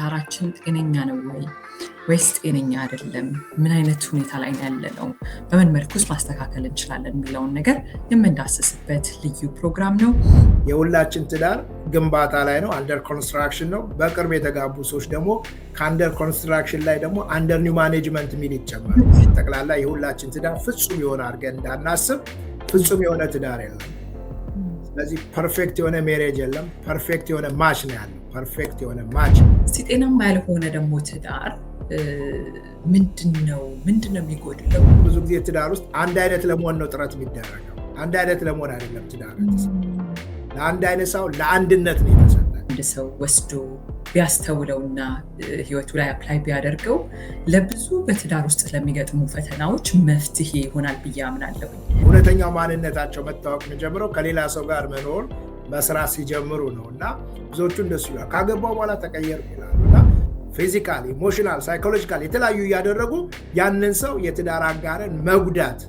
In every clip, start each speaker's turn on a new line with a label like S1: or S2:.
S1: ትዳራችን ጤነኛ ነው ወይስ ጤነኛ አይደለም? ምን አይነት ሁኔታ ላይ ያለነው? በምን መልኩስ ማስተካከል እንችላለን የሚለውን ነገር የምንዳስስበት ልዩ ፕሮግራም ነው።
S2: የሁላችን ትዳር ግንባታ ላይ ነው፣ አንደር ኮንስትራክሽን ነው። በቅርብ የተጋቡ ሰዎች ደግሞ ከአንደር ኮንስትራክሽን ላይ ደግሞ አንደር ኒው ማኔጅመንት ሚል ይጨመራል። ጠቅላላ የሁላችን ትዳር ፍጹም የሆነ አድርገን እንዳናስብ፣ ፍጹም የሆነ ትዳር የለም። ስለዚህ ፐርፌክት የሆነ ሜሬጅ የለም። ፐርፌክት የሆነ ማች ነው ያለው። ፐርፌክት የሆነ ማች።
S1: ጤናማ ያልሆነ ደግሞ ትዳር ምንድነው የሚጎድለው?
S2: ብዙ ጊዜ ትዳር ውስጥ አንድ አይነት ለመሆን ነው ጥረት የሚደረገው። አንድ አይነት ለመሆን አይደለም ትዳር። ለአንድ አይነት ሰው ለአንድነት ነው የተሰጠ።
S1: አንድ ሰው ወስዶ ቢያስተውለውና ህይወቱ ላይ አፕላይ ቢያደርገው ለብዙ በትዳር ውስጥ ለሚገጥሙ ፈተናዎች መፍትሄ ይሆናል ብዬ አምናለሁ።
S2: እውነተኛው ማንነታቸው መታወቅ የሚጀምረው ከሌላ ሰው ጋር መኖር መስራት ሲጀምሩ ነው። እና ብዙዎቹ እንደሱ ይላል፣ ካገባው በኋላ ተቀየርኩ ይላሉ። እና ፊዚካል፣ ኢሞሽናል፣ ሳይኮሎጂካል የተለያዩ እያደረጉ ያንን ሰው የትዳር አጋርን መጉዳት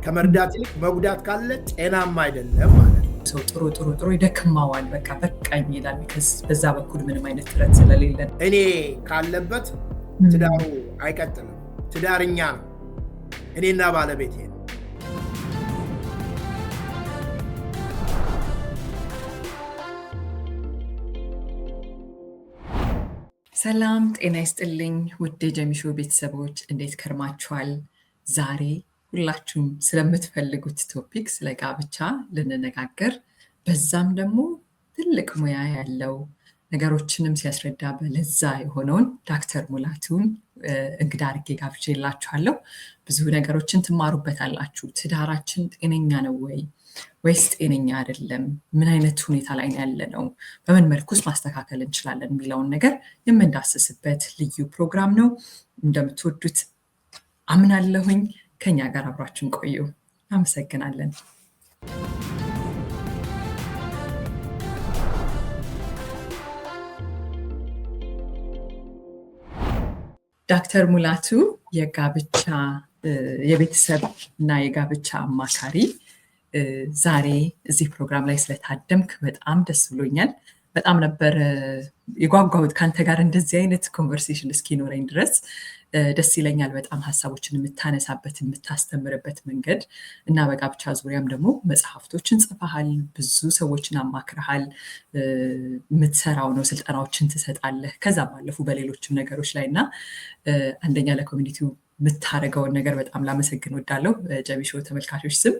S2: ከመርዳት ይልቅ መጉዳት ካለ ጤናማ አይደለም ማለት ነው።
S1: ሰው ጥሩ ይደክማዋል፣ በቃኝ ይላል። በዛ በኩል ምንም አይነት ጥረት ስለሌለን
S2: እኔ ካለበት ትዳሩ አይቀጥልም። ትዳርኛ ነው፣ እኔና ባለቤቴ ነው።
S1: ሰላም ጤና ይስጥልኝ ውድ የጀሚሾ ቤተሰቦች፣ እንዴት ከርማችኋል? ዛሬ ሁላችሁም ስለምትፈልጉት ቶፒክ ስለ ጋብቻ ልንነጋገር፣ በዛም ደግሞ ትልቅ ሙያ ያለው ነገሮችንም ሲያስረዳ በለዛ የሆነውን ዶክተር ሙላቱን እንግዳ አድርጌ ጋብዤላችኋለሁ። ብዙ ነገሮችን ትማሩበታላችሁ። ትዳራችን ጤነኛ ነው ወይስ ጤነኛ አይደለም? ምን አይነት ሁኔታ ላይ ያለነው? በምን መልኩስ ማስተካከል እንችላለን የሚለውን ነገር የምንዳስስበት ልዩ ፕሮግራም ነው። እንደምትወዱት አምናለሁኝ። ከኛ ጋር አብራችን ቆዩ። አመሰግናለን። ዶክተር ሙላቱ የጋብቻ የቤተሰብ እና የጋብቻ አማካሪ፣ ዛሬ እዚህ ፕሮግራም ላይ ስለታደምክ በጣም ደስ ብሎኛል። በጣም ነበር የጓጓሁት ከአንተ ጋር እንደዚህ አይነት ኮንቨርሴሽን እስኪኖረኝ ድረስ። ደስ ይለኛል በጣም ሀሳቦችን የምታነሳበት የምታስተምርበት መንገድ እና በጋብቻ ዙሪያም ደግሞ መጽሐፍቶችን ጽፈሃል፣ ብዙ ሰዎችን አማክረሃል፣ የምትሰራው ነው፣ ስልጠናዎችን ትሰጣለህ። ከዛ ባለፉ በሌሎችም ነገሮች ላይ እና አንደኛ ለኮሚኒቲው የምታደርገውን ነገር በጣም ላመሰግን ወዳለሁ ጀሚሾ ተመልካቾች ስም።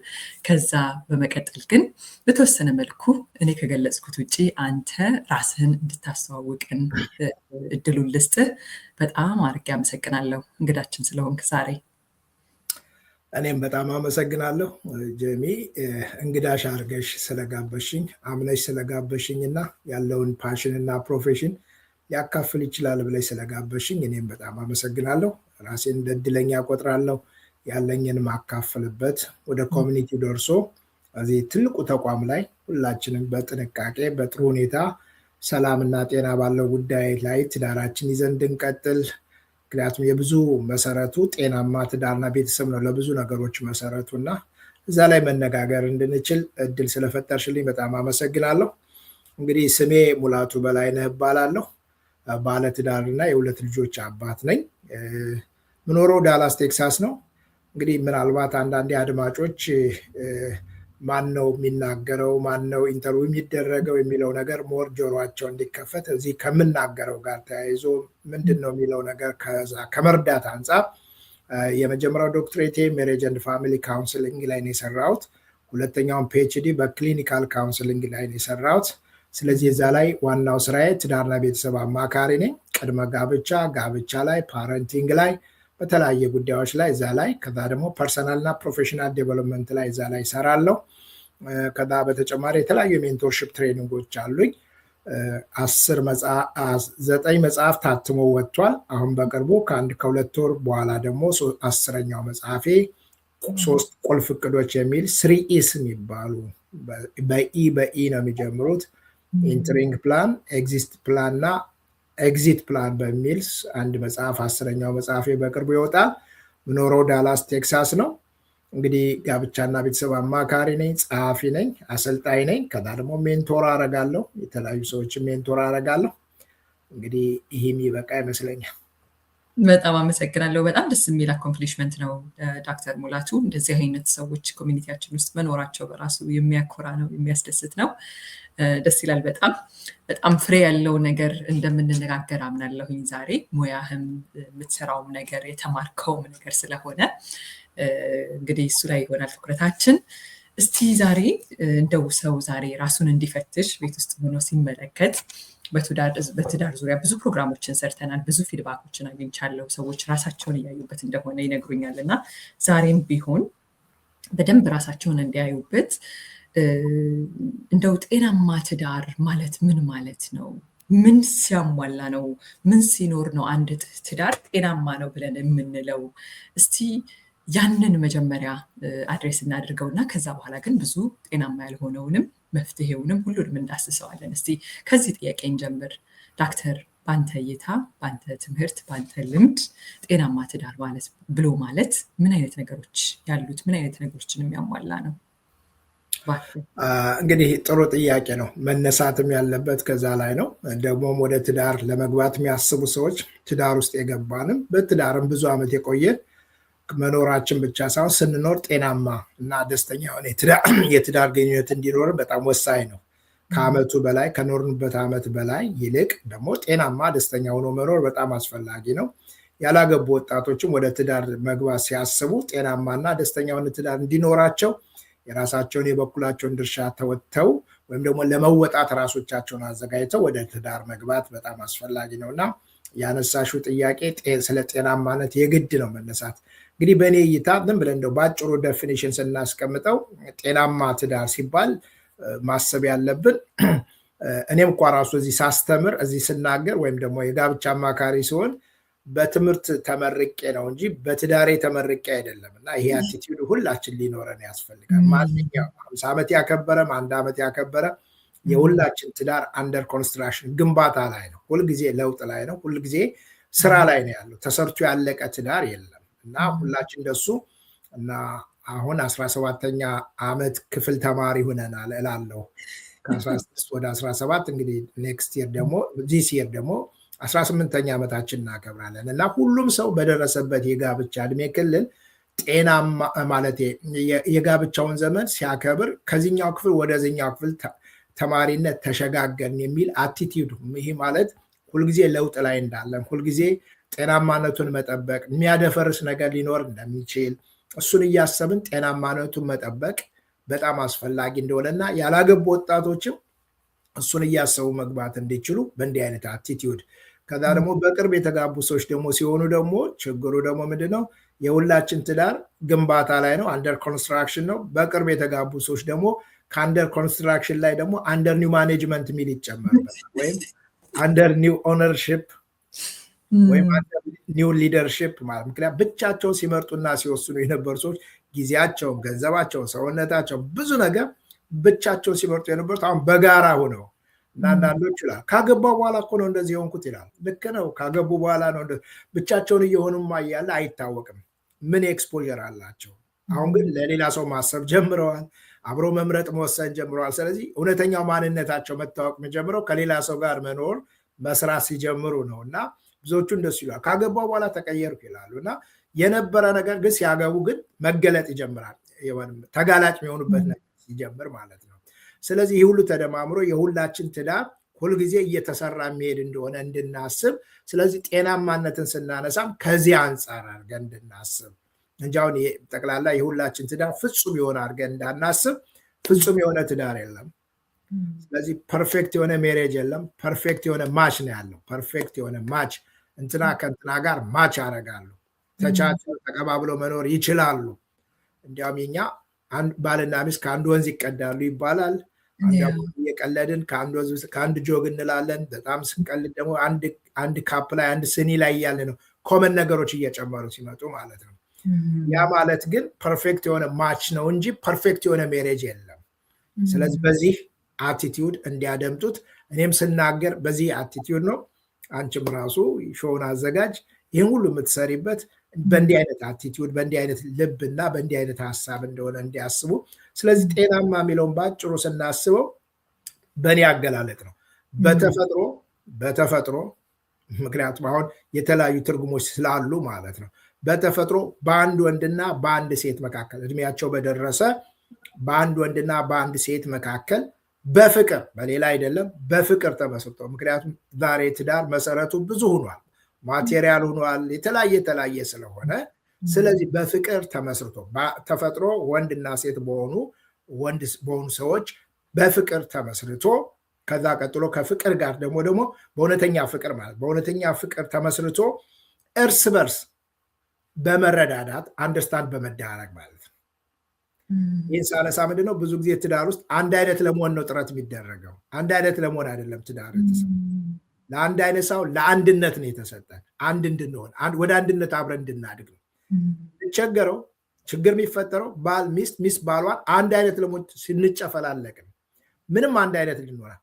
S1: ከዛ በመቀጠል ግን በተወሰነ መልኩ እኔ ከገለጽኩት ውጭ አንተ ራስህን እንድታስተዋውቅን እድሉን ልስጥህ። በጣም አድርጌ አመሰግናለሁ እንግዳችን ስለሆንክ ዛሬ።
S2: እኔም በጣም አመሰግናለሁ ጀሚ፣ እንግዳሽ አድርገሽ ስለጋበሽኝ፣ አምነሽ ስለጋበሽኝ እና ያለውን ፓሽን እና ፕሮፌሽን ሊያካፍል ይችላል ብለሽ ስለጋበሽኝ እኔም በጣም አመሰግናለሁ። ራሴን እንደ እድለኛ ቆጥራለሁ። ያለኝን ማካፈልበት ወደ ኮሚኒቲ ደርሶ እዚህ ትልቁ ተቋም ላይ ሁላችንም በጥንቃቄ በጥሩ ሁኔታ ሰላምና ጤና ባለው ጉዳይ ላይ ትዳራችን ይዘን እንድንቀጥል፣ ምክንያቱም የብዙ መሰረቱ ጤናማ ትዳርና ቤተሰብ ነው፣ ለብዙ ነገሮች መሰረቱ እና እዛ ላይ መነጋገር እንድንችል እድል ስለፈጠርሽልኝ በጣም አመሰግናለሁ። እንግዲህ ስሜ ሙላቱ በላይነህ እባላለሁ። ባለትዳርና የሁለት ልጆች አባት ነኝ። ምኖረው ዳላስ ቴክሳስ ነው። እንግዲህ ምናልባት አንዳንዴ አድማጮች ማን ነው የሚናገረው፣ ማን ነው ኢንተርቪው የሚደረገው የሚለው ነገር ሞር ጆሮአቸው እንዲከፈት እዚህ ከምናገረው ጋር ተያይዞ ምንድን ነው የሚለው ነገር ከመርዳት አንጻር የመጀመሪያው ዶክትሬቴ ሜሬጅ ኤንድ ፋሚሊ ካውንስሊንግ ላይ ነው የሰራሁት። ሁለተኛውን ፒኤችዲ በክሊኒካል ካውንስሊንግ ላይ ነው የሰራሁት። ስለዚህ እዛ ላይ ዋናው ስራዬ ትዳርና ቤተሰብ አማካሪ ነኝ። ቅድመ ጋብቻ፣ ጋብቻ ላይ፣ ፓረንቲንግ ላይ፣ በተለያየ ጉዳዮች ላይ እዛ ላይ፣ ከዛ ደግሞ ፐርሰናል እና ፕሮፌሽናል ዴቨሎፕመንት ላይ እዛ ላይ እሰራለሁ። ከዛ በተጨማሪ የተለያዩ የሜንቶርሽፕ ትሬኒንጎች አሉኝ። 9 መጽሐፍ ታትሞ ወጥቷል። አሁን በቅርቡ ከሁለት ወር በኋላ ደግሞ 10ኛው መጽሐፌ 3 ቁልፍ እቅዶች የሚል 3 የሚባሉ በኢ ነው የሚጀምሩት፣ ኢንትሪንግ ፕላን፣ ኤግዚት ፕላን እና ኤግዚት ፕላን በሚል አንድ መጽሐፍ 10ኛው መጽሐፌ በቅርቡ ይወጣል። ምኖረው ዳላስ ቴክሳስ ነው። እንግዲህ ጋብቻና ቤተሰብ አማካሪ ነኝ፣ ጸሐፊ ነኝ፣ አሰልጣኝ ነኝ። ከዛ ደግሞ ሜንቶር አረጋለሁ፣ የተለያዩ ሰዎችን ሜንቶር አረጋለሁ። እንግዲህ ይሄም ይበቃ ይመስለኛል።
S1: በጣም አመሰግናለሁ። በጣም ደስ የሚል አኮምፕሊሽመንት ነው ዶክተር ሙላቱ። እንደዚህ አይነት ሰዎች ኮሚኒቲያችን ውስጥ መኖራቸው በራሱ የሚያኮራ ነው፣ የሚያስደስት ነው። ደስ ይላል። በጣም በጣም ፍሬ ያለው ነገር እንደምንነጋገር አምናለሁኝ ዛሬ። ሙያህም የምትሰራውም ነገር የተማርከውም ነገር ስለሆነ እንግዲህ እሱ ላይ ይሆናል ትኩረታችን። እስቲ ዛሬ እንደው ሰው ዛሬ ራሱን እንዲፈትሽ ቤት ውስጥ ሆኖ ሲመለከት በትዳር ዙሪያ ብዙ ፕሮግራሞችን ሰርተናል። ብዙ ፊድባኮችን አግኝቻለሁ። ሰዎች ራሳቸውን እያዩበት እንደሆነ ይነግሩኛል። እና ዛሬም ቢሆን በደንብ ራሳቸውን እንዲያዩበት እንደው ጤናማ ትዳር ማለት ምን ማለት ነው? ምን ሲያሟላ ነው? ምን ሲኖር ነው አንድ ትዳር ጤናማ ነው ብለን የምንለው? እስቲ ያንን መጀመሪያ አድሬስ እናድርገውና ከዛ በኋላ ግን ብዙ ጤናማ ያልሆነውንም መፍትሄውንም ሁሉንም እንዳስሰዋለን። እስቲ ከዚህ ጥያቄ እንጀምር። ዶክተር፣ በአንተ እይታ፣ በአንተ ትምህርት፣ በአንተ ልምድ ጤናማ ትዳር ማለት ብሎ ማለት ምን አይነት ነገሮች ያሉት፣ ምን አይነት ነገሮችን የሚያሟላ ነው?
S2: እንግዲህ ጥሩ ጥያቄ ነው። መነሳትም ያለበት ከዛ ላይ ነው። ደግሞም ወደ ትዳር ለመግባት የሚያስቡ ሰዎች ትዳር ውስጥ የገባንም በትዳርም ብዙ ዓመት የቆየን መኖራችን ብቻ ሳይሆን ስንኖር ጤናማ እና ደስተኛ የሆነ የትዳር ግንኙነት እንዲኖር በጣም ወሳኝ ነው። ከዓመቱ በላይ ከኖርንበት ዓመት በላይ ይልቅ ደግሞ ጤናማ ደስተኛ ሆኖ መኖር በጣም አስፈላጊ ነው። ያላገቡ ወጣቶችም ወደ ትዳር መግባት ሲያስቡ ጤናማና ደስተኛ የሆነ ትዳር እንዲኖራቸው የራሳቸውን የበኩላቸውን ድርሻ ተወጥተው ወይም ደግሞ ለመወጣት ራሶቻቸውን አዘጋጅተው ወደ ትዳር መግባት በጣም አስፈላጊ ነው እና ያነሳሹ ጥያቄ ስለ ጤናማነት የግድ ነው መነሳት። እንግዲህ በእኔ እይታ ዝም ብለን እንደው በአጭሩ ዴፊኒሽን ስናስቀምጠው ጤናማ ትዳር ሲባል ማሰብ ያለብን እኔም እንኳ ራሱ እዚህ ሳስተምር እዚህ ስናገር ወይም ደግሞ የጋብቻ አማካሪ ሲሆን በትምህርት ተመርቄ ነው እንጂ በትዳሬ ተመርቄ አይደለም እና ይሄ አቲቲዩድ ሁላችን ሊኖረን ያስፈልጋል። ማንኛውም 50 ዓመት ያከበረም 1 ዓመት ያከበረ የሁላችን ትዳር አንደር ኮንስትራክሽን ግንባታ ላይ ነው። ሁልጊዜ ለውጥ ላይ ነው። ሁልጊዜ ስራ ላይ ነው ያለው። ተሰርቶ ያለቀ ትዳር የለም እና ሁላችን እንደሱ እና አሁን 17ኛ ዓመት ክፍል ተማሪ ሆነናል እላለሁ። ከ16 ወደ 17 እንግዲህ ኔክስት ይር ደግሞ ዲስ ይር ደግሞ 18ኛ ዓመታችን እናከብራለን እና ሁሉም ሰው በደረሰበት የጋብቻ እድሜ ክልል ጤናማ ማለት የጋብቻውን ዘመን ሲያከብር ከዚህኛው ክፍል ወደዚህኛው ክፍል ተማሪነት ተሸጋገርን የሚል አቲቲዩድ። ይሄ ማለት ሁልጊዜ ለውጥ ላይ እንዳለን፣ ሁልጊዜ ጤናማነቱን መጠበቅ የሚያደፈርስ ነገር ሊኖር እንደሚችል እሱን እያሰብን ጤናማነቱን መጠበቅ በጣም አስፈላጊ እንደሆነና ያላገቡ ወጣቶችም እሱን እያሰቡ መግባት እንዲችሉ በእንዲህ አይነት አቲቲዩድ። ከዛ ደግሞ በቅርብ የተጋቡ ሰዎች ደግሞ ሲሆኑ ደግሞ ችግሩ ደግሞ ምንድነው? የሁላችን ትዳር ግንባታ ላይ ነው፣ አንደር ኮንስትራክሽን ነው። በቅርብ የተጋቡ ሰዎች ደግሞ ከአንደር ኮንስትራክሽን ላይ ደግሞ አንደር ኒው ማኔጅመንት ሚል ይጨመርበታል፣ ወይም አንደር ኒው ኦነርሽፕ ወይም አንደር ኒው ሊደርሽፕ ማለት። ምክንያት ብቻቸውን ሲመርጡና ሲወስኑ የነበሩ ሰዎች ጊዜያቸውን፣ ገንዘባቸውን፣ ሰውነታቸውን ብዙ ነገር ብቻቸውን ሲመርጡ የነበሩት አሁን በጋራ ሆነው እና አንዳንዶች ይላል ካገባ በኋላ እኮ ነው እንደዚህ የሆንኩት ይላል። ልክ ነው፣ ካገቡ በኋላ ነው። ብቻቸውን እየሆኑማ እያለ አይታወቅም ምን ኤክስፖዠር አላቸው። አሁን ግን ለሌላ ሰው ማሰብ ጀምረዋል፣ አብሮ መምረጥ መወሰን ጀምረዋል። ስለዚህ እውነተኛው ማንነታቸው መታወቅ የሚጀምረው ከሌላ ሰው ጋር መኖር መስራት ሲጀምሩ ነው እና ብዙዎቹ እንደሱ ይላል ካገባ በኋላ ተቀየርኩ ይላሉ እና የነበረ ነገር ግን ሲያገቡ ግን መገለጥ ይጀምራል። ተጋላጭ የሚሆኑበት ነገር ሲጀምር ማለት ነው። ስለዚህ ይህ ሁሉ ተደማምሮ የሁላችን ትዳር ሁልጊዜ እየተሰራ የሚሄድ እንደሆነ እንድናስብ፣ ስለዚህ ጤናማነትን ስናነሳም ከዚህ አንጻር አድርገን እንድናስብ እንጂ አሁን ጠቅላላ የሁላችን ትዳር ፍጹም የሆነ አድርገን እንዳናስብ። ፍጹም የሆነ ትዳር የለም። ስለዚህ ፐርፌክት የሆነ ሜሬጅ የለም። ፐርፌክት የሆነ ማች ነው ያለው። ፐርፌክት የሆነ ማች እንትና ከእንትና ጋር ማች ያደርጋሉ፣ ተቻችለው ተቀባብለው መኖር ይችላሉ። እንዲያውም የኛ ባልና ሚስት ከአንድ ወንዝ ይቀዳሉ ይባላል። እየቀለድን ከአንድ ጆግ እንላለን። በጣም ስንቀልድ ደግሞ አንድ ካፕ ላይ አንድ ስኒ ላይ እያለ ነው ኮመን ነገሮች እየጨመሩ ሲመጡ ማለት ነው። ያ ማለት ግን ፐርፌክት የሆነ ማች ነው እንጂ ፐርፌክት የሆነ ሜሬጅ የለም። ስለዚህ በዚህ አቲቲዩድ እንዲያደምጡት እኔም ስናገር በዚህ አቲቲዩድ ነው። አንቺም ራሱ ሾውን አዘጋጅ ይህን ሁሉ የምትሰሪበት በእንዲህ አይነት አቲቲዩድ በእንዲህ አይነት ልብና በእንዲህ አይነት ሀሳብ እንደሆነ እንዲያስቡ። ስለዚህ ጤናማ የሚለውን በአጭሩ ስናስበው በእኔ አገላለጥ ነው በተፈጥሮ ምክንያቱም አሁን የተለያዩ ትርጉሞች ስላሉ ማለት ነው። በተፈጥሮ በአንድ ወንድና በአንድ ሴት መካከል እድሜያቸው በደረሰ በአንድ ወንድና በአንድ ሴት መካከል በፍቅር በሌላ አይደለም በፍቅር ተመስርቶ ምክንያቱም ዛሬ ትዳር መሰረቱ ብዙ ሆኗል፣ ማቴሪያል ሆኗል፣ የተለያየ ስለሆነ ስለዚህ በፍቅር ተመስርቶ ተፈጥሮ ወንድና ሴት በሆኑ ሰዎች በፍቅር ተመስርቶ ከዛ ቀጥሎ ከፍቅር ጋር ደግሞ በእውነተኛ ፍቅር ማለት በእውነተኛ ፍቅር ተመስርቶ እርስ በርስ በመረዳዳት አንደርስታንድ በመደራረግ ማለት ነው። ይህን ሳነሳ ምንድነው ብዙ ጊዜ ትዳር ውስጥ አንድ አይነት ለመሆን ነው ጥረት የሚደረገው። አንድ አይነት ለመሆን አይደለም ትዳር የተሰጠን። ለአንድ አይነት ሰው ለአንድነት ነው የተሰጠን። አንድ እንድንሆን ወደ አንድነት አብረን እንድናድግ ነው። ቸገረው ችግር የሚፈጠረው ባል ሚስት ባሏን አንድ አይነት ለመሆን ስንጨፈላለቅ ነው። ምንም አንድ አይነት ልንሆን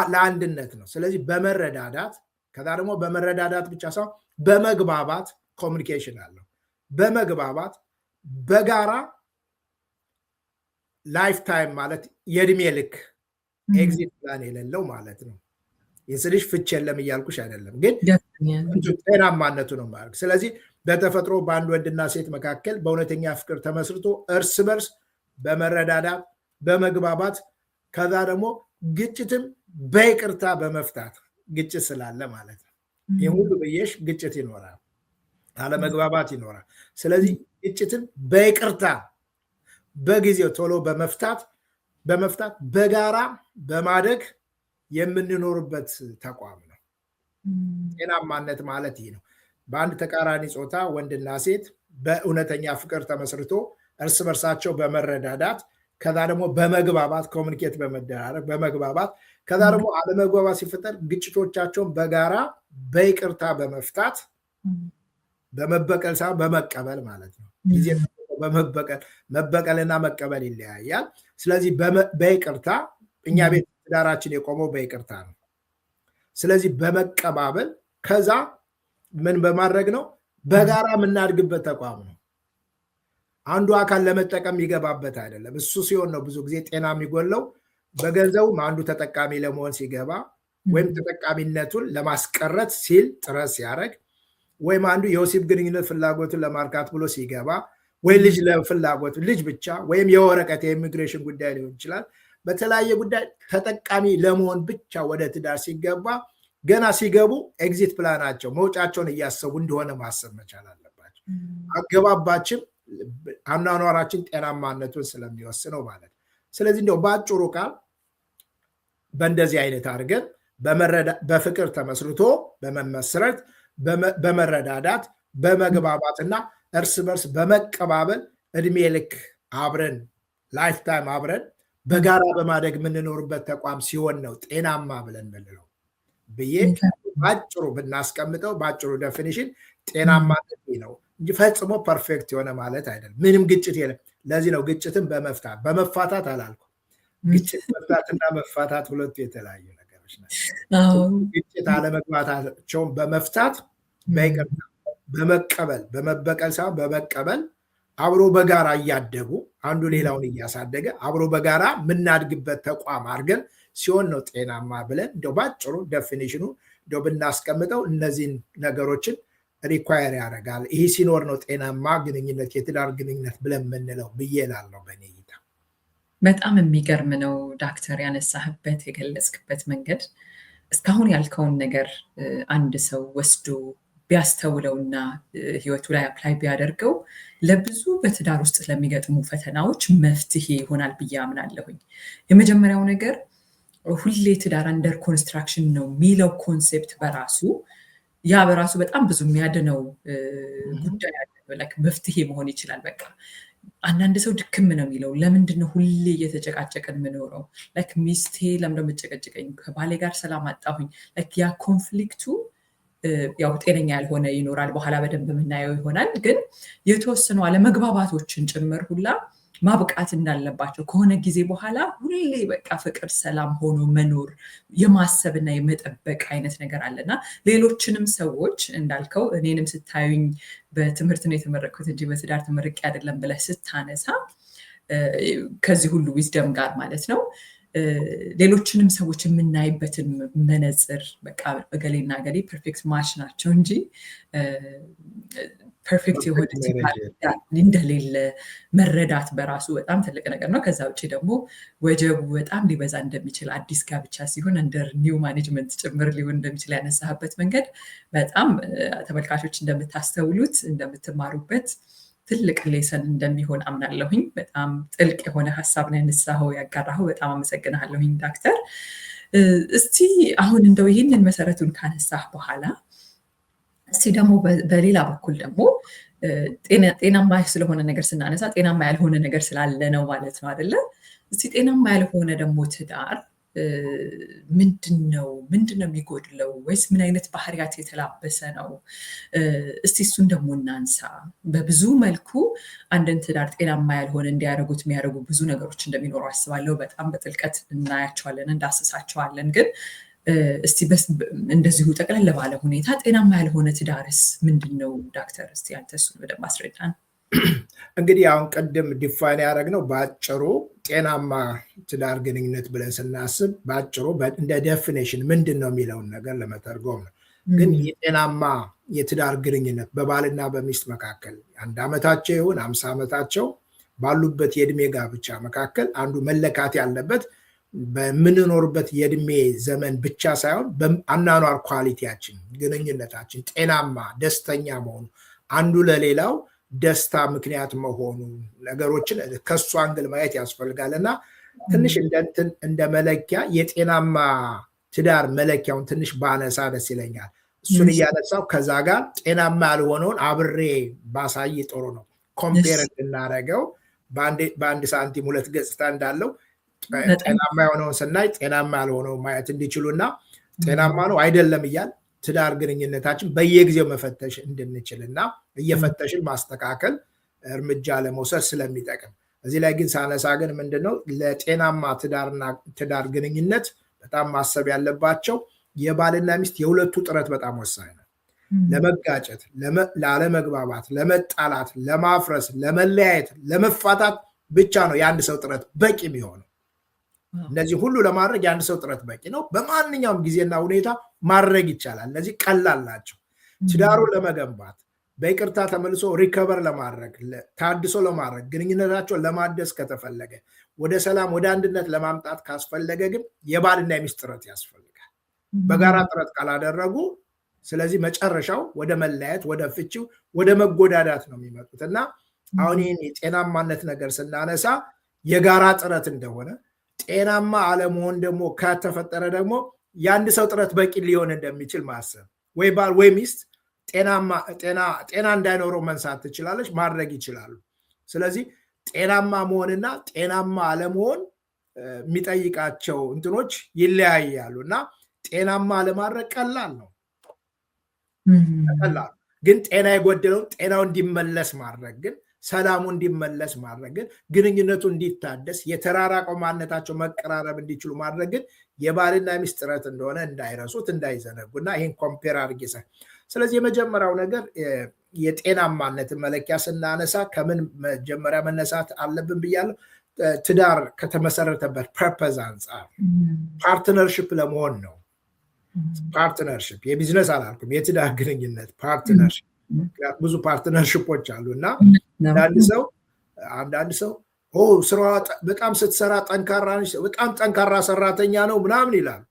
S2: ለአንድነት ነው። ስለዚህ በመረዳዳት ከዛ ደግሞ በመረዳዳት ብቻ ሳይሆን በመግባባት ኮሚኒኬሽን አለው። በመግባባት በጋራ ላይፍ ታይም ማለት የእድሜ ልክ ኤግዚት ፕላን የሌለው ማለት ነው። የስልሽ ፍች የለም እያልኩሽ አይደለም፣ ግን ጤናማነቱ ነው ማለት። ስለዚህ በተፈጥሮ በአንድ ወንድና ሴት መካከል በእውነተኛ ፍቅር ተመስርቶ እርስ በርስ በመረዳዳት በመግባባት ከዛ ደግሞ ግጭትም በይቅርታ በመፍታት ግጭት ስላለ ማለት ነው። ይህ ሁሉ ብዬሽ ግጭት ይኖራል፣ አለመግባባት ይኖራል። ስለዚህ ግጭትን በይቅርታ በጊዜው ቶሎ በመፍታት በጋራ በማደግ የምንኖርበት ተቋም ነው። ጤናማነት ማለት ይህ ነው። በአንድ ተቃራኒ ጾታ ወንድና ሴት በእውነተኛ ፍቅር ተመስርቶ እርስ በርሳቸው በመረዳዳት ከዛ ደግሞ በመግባባት ኮሚኒኬት በመደራረግ በመግባባት ከዛ ደግሞ አለመግባባት ሲፈጠር ግጭቶቻቸውን በጋራ በይቅርታ በመፍታት በመበቀል ሳይሆን በመቀበል ማለት ነው። ጊዜ መበቀልና መቀበል ይለያያል። ስለዚህ በይቅርታ እኛ ቤት ትዳራችን የቆመው በይቅርታ ነው። ስለዚህ በመቀባበል ከዛ ምን በማድረግ ነው በጋራ የምናድግበት ተቋም ነው። አንዱ አካል ለመጠቀም ይገባበት አይደለም። እሱ ሲሆን ነው ብዙ ጊዜ ጤና የሚጎለው። በገንዘቡም አንዱ ተጠቃሚ ለመሆን ሲገባ ወይም ተጠቃሚነቱን ለማስቀረት ሲል ጥረት ሲያደርግ ወይም አንዱ የወሲብ ግንኙነት ፍላጎቱን ለማርካት ብሎ ሲገባ ወይ ልጅ ለፍላጎት ልጅ ብቻ ወይም የወረቀት የኢሚግሬሽን ጉዳይ ሊሆን ይችላል። በተለያየ ጉዳይ ተጠቃሚ ለመሆን ብቻ ወደ ትዳር ሲገባ ገና ሲገቡ ኤግዚት ፕላናቸው መውጫቸውን እያሰቡ እንደሆነ ማሰብ መቻል አለባቸው። አገባባችን አኗኗራችን ጤናማነቱን ስለሚወስነው ማለት ነው። ስለዚህ እንደው በአጭሩ ቃል በእንደዚህ አይነት አድርገን በፍቅር ተመስርቶ በመመስረት በመረዳዳት በመግባባትና እርስ በርስ በመቀባበል እድሜ ልክ አብረን ላይፍ ታይም አብረን በጋራ በማደግ የምንኖርበት ተቋም ሲሆን ነው ጤናማ ብለን ምንለው ብዬ ባጭሩ ብናስቀምጠው በአጭሩ ዴፊኒሽን ጤናማነት ነው እንጂ ፈጽሞ ፐርፌክት የሆነ ማለት አይደለም። ምንም ግጭት የለም። ለዚህ ነው ግጭትን በመፋታት አላልኩም። ግጭት መፍታትና መፋታት ሁለቱ የተለያዩ ነገሮች ናቸው። ግጭት አለመግባታቸውን በመፍታት በይቅርታ በመቀበል በመበቀል ሳይሆን በመቀበል አብሮ በጋራ እያደጉ አንዱ ሌላውን እያሳደገ አብሮ በጋራ የምናድግበት ተቋም አድርገን ሲሆን ነው ጤናማ ብለን እንደው ባጭሩ ዴፊኒሽኑ እንደው ብናስቀምጠው እነዚህን ነገሮችን ሪኳየር ያደርጋል። ይህ ሲኖር ነው ጤናማ ግንኙነት የትዳር ግንኙነት ብለን የምንለው ብዬ እላለሁ በእኔ እይታ።
S1: በጣም የሚገርም ነው ዶክተር ያነሳህበት የገለጽክበት መንገድ። እስካሁን ያልከውን ነገር አንድ ሰው ወስዶ ቢያስተውለውና ህይወቱ ላይ አፕላይ ቢያደርገው ለብዙ በትዳር ውስጥ ለሚገጥሙ ፈተናዎች መፍትሄ ይሆናል ብዬ አምናለሁኝ። የመጀመሪያው ነገር ሁሌ ትዳር አንደር ኮንስትራክሽን ነው የሚለው ኮንሴፕት በራሱ በጣም ብዙ የሚያድነው ጉዳይ አለ። መፍትሄ መሆን ይችላል። በቃ አንዳንድ ሰው ድክም ነው የሚለው ለምንድነው ሁሌ እየተጨቃጨቀን የምኖረው? ሚስቴ ለምንድነው የምጨቀጭቀኝ? ከባሌ ጋር ሰላም አጣሁኝ። ያ ኮንፍሊክቱ ያው ጤነኛ ያልሆነ ይኖራል። በኋላ በደንብ የምናየው ይሆናል። ግን የተወሰኑ አለመግባባቶችን ጭምር ሁላ ማብቃት እንዳለባቸው ከሆነ ጊዜ በኋላ ሁሌ በቃ ፍቅር፣ ሰላም ሆኖ መኖር የማሰብና የመጠበቅ አይነት ነገር አለና ሌሎችንም ሰዎች እንዳልከው እኔንም ስታዩኝ በትምህርት ነው የተመረቅኩት እንጂ በትዳር ተመርቄ አይደለም ብለህ ስታነሳ ከዚህ ሁሉ ዊዝደም ጋር ማለት ነው ሌሎችንም ሰዎች የምናይበትን መነጽር በቃ እገሌና እገሌ ፐርፌክት ማች ናቸው እንጂ ፐርፌክት የሆነ እንደሌለ መረዳት በራሱ በጣም ትልቅ ነገር ነው። ከዛ ውጭ ደግሞ ወጀቡ በጣም ሊበዛ እንደሚችል አዲስ ጋብቻ ሲሆን እንደር ኒው ማኔጅመንት ጭምር ሊሆን እንደሚችል ያነሳበት መንገድ በጣም ተመልካቾች እንደምታስተውሉት እንደምትማሩበት ትልቅ ሌሰን እንደሚሆን አምናለሁኝ። በጣም ጥልቅ የሆነ ሀሳብ ነው ያነሳኸው ያጋራኸው። በጣም አመሰግናለሁኝ ዶክተር። እስቲ አሁን እንደው ይህንን መሰረቱን ካነሳህ በኋላ እስቲ ደግሞ በሌላ በኩል ደግሞ ጤናማ ስለሆነ ነገር ስናነሳ ጤናማ ያልሆነ ነገር ስላለ ነው ማለት ነው አይደለ? እስቲ ጤናማ ያልሆነ ደግሞ ትዳር ምንድነው የሚጎድለው? ወይስ ምን አይነት ባህሪያት የተላበሰ ነው? እስቲ እሱን ደግሞ እናንሳ። በብዙ መልኩ አንድን ትዳር ጤናማ ያልሆነ እንዲያደርጉት የሚያደርጉ ብዙ ነገሮች እንደሚኖሩ አስባለሁ። በጣም በጥልቀት እናያቸዋለን፣ እንዳስሳቸዋለን። ግን እስቲ እንደዚሁ ጠቅለል ባለ ሁኔታ ጤናማ ያልሆነ ትዳርስ ምንድነው ዶክተር? እስቲ አንተ እሱን በደንብ አስረዳን።
S2: እንግዲህ አሁን ቅድም ዲፋይን ያደረግነው በአጭሩ ጤናማ ትዳር ግንኙነት ብለን ስናስብ በአጭሩ እንደ ዴፊኔሽን ምንድን ነው የሚለውን ነገር ለመተርጎም ነው። ግን የጤናማ የትዳር ግንኙነት በባልና በሚስት መካከል 1 ዓመታቸው ይሁን 50 ዓመታቸው ባሉበት የእድሜ ጋብቻ መካከል አንዱ መለካት ያለበት በምንኖርበት የእድሜ ዘመን ብቻ ሳይሆን በአኗኗር ኳሊቲያችን፣ ግንኙነታችን ጤናማ ደስተኛ መሆኑ፣ አንዱ ለሌላው ደስታ ምክንያት መሆኑ ነገሮችን ከሱ አንግል ማየት ያስፈልጋል። እና ትንሽ እንደ መለኪያ የጤናማ ትዳር መለኪያውን ትንሽ ባነሳ ደስ ይለኛል። እሱን እያነሳው ከዛ ጋር ጤናማ ያልሆነውን አብሬ ባሳይ ጥሩ ነው። ኮምፔር እንድናደርገው በአንድ ሳንቲም 2 ገጽታ እንዳለው ጤናማ የሆነውን ስናይ ጤናማ ያልሆነው ማየት እንዲችሉና ጤናማ ነው አይደለም እያል ትዳር ግንኙነታችን በየጊዜው መፈተሽ እንድንችልና እየፈተሽን ማስተካከል እርምጃ ለመውሰድ ስለሚጠቅም እዚህ ላይ ግን ሳነሳ ግን ምንድነው ለጤናማ ትዳር ግንኙነት በጣም ማሰብ ያለባቸው የባልና ሚስት የሁለቱ ጥረት በጣም ወሳኝ ነው። ለመጋጨት፣ ላለመግባባት፣ ለመጣላት፣ ለማፍረስ፣ ለመለያየት፣ ለመፋታት ብቻ ነው የአንድ ሰው ጥረት በቂ የሚሆነው። እነዚህ ሁሉ ለማድረግ የአንድ ሰው ጥረት በቂ ነው። በማንኛውም ጊዜና ሁኔታ ማድረግ ይቻላል። እነዚህ ቀላል ናቸው። ትዳሩን ለመገንባት በይቅርታ ተመልሶ ሪከቨር ለማድረግ ታድሶ ለማድረግ ግንኙነታቸውን ለማደስ ከተፈለገ ወደ ሰላም ወደ አንድነት ለማምጣት ካስፈለገ ግን የባልና የሚስት ጥረት ያስፈልጋል። በጋራ ጥረት ካላደረጉ ስለዚህ መጨረሻው ወደ መለያየት፣ ወደ ፍቺው፣ ወደ መጎዳዳት ነው የሚመጡት እና አሁን ይህን የጤናማነት ነገር ስናነሳ የጋራ ጥረት እንደሆነ ጤናማ አለመሆን ደግሞ ከተፈጠረ ደግሞ የአንድ ሰው ጥረት በቂ ሊሆን እንደሚችል ማሰብ ወይ ባል ወይ ሚስት ጤና እንዳይኖረው መንሳት ትችላለች፣ ማድረግ ይችላሉ። ስለዚህ ጤናማ መሆንና ጤናማ አለመሆን የሚጠይቃቸው እንትኖች ይለያያሉ እና ጤናማ ለማድረግ ቀላል ነው። ቀላል ግን ጤና የጎደለውን ጤናው እንዲመለስ ማድረግ ግን ሰላሙ እንዲመለስ ማድረግ ግን ግንኙነቱ እንዲታደስ የተራራቀው ማንነታቸው መቀራረብ እንዲችሉ ማድረግ ግን የባልና ሚስት ጥረት እንደሆነ እንዳይረሱት እንዳይዘነጉና ይህን ኮምፔር አድርጌ ስለዚህ የመጀመሪያው ነገር የጤናማነትን መለኪያ ስናነሳ ከምን መጀመሪያ መነሳት አለብን ብያለሁ። ትዳር ከተመሰረተበት ፐርፐዝ አንጻር ፓርትነርሽፕ ለመሆን ነው። ፓርትነርሽፕ የቢዝነስ አላልኩም፣ የትዳር ግንኙነት ፓርትነርሽፕ ብዙ ፓርትነርሽፖች አሉ እና አንዳንድ ሰው ስራዋ በጣም ስትሰራ ጠንካራ ነች፣ በጣም ጠንካራ ሰራተኛ ነው ምናምን ይላል።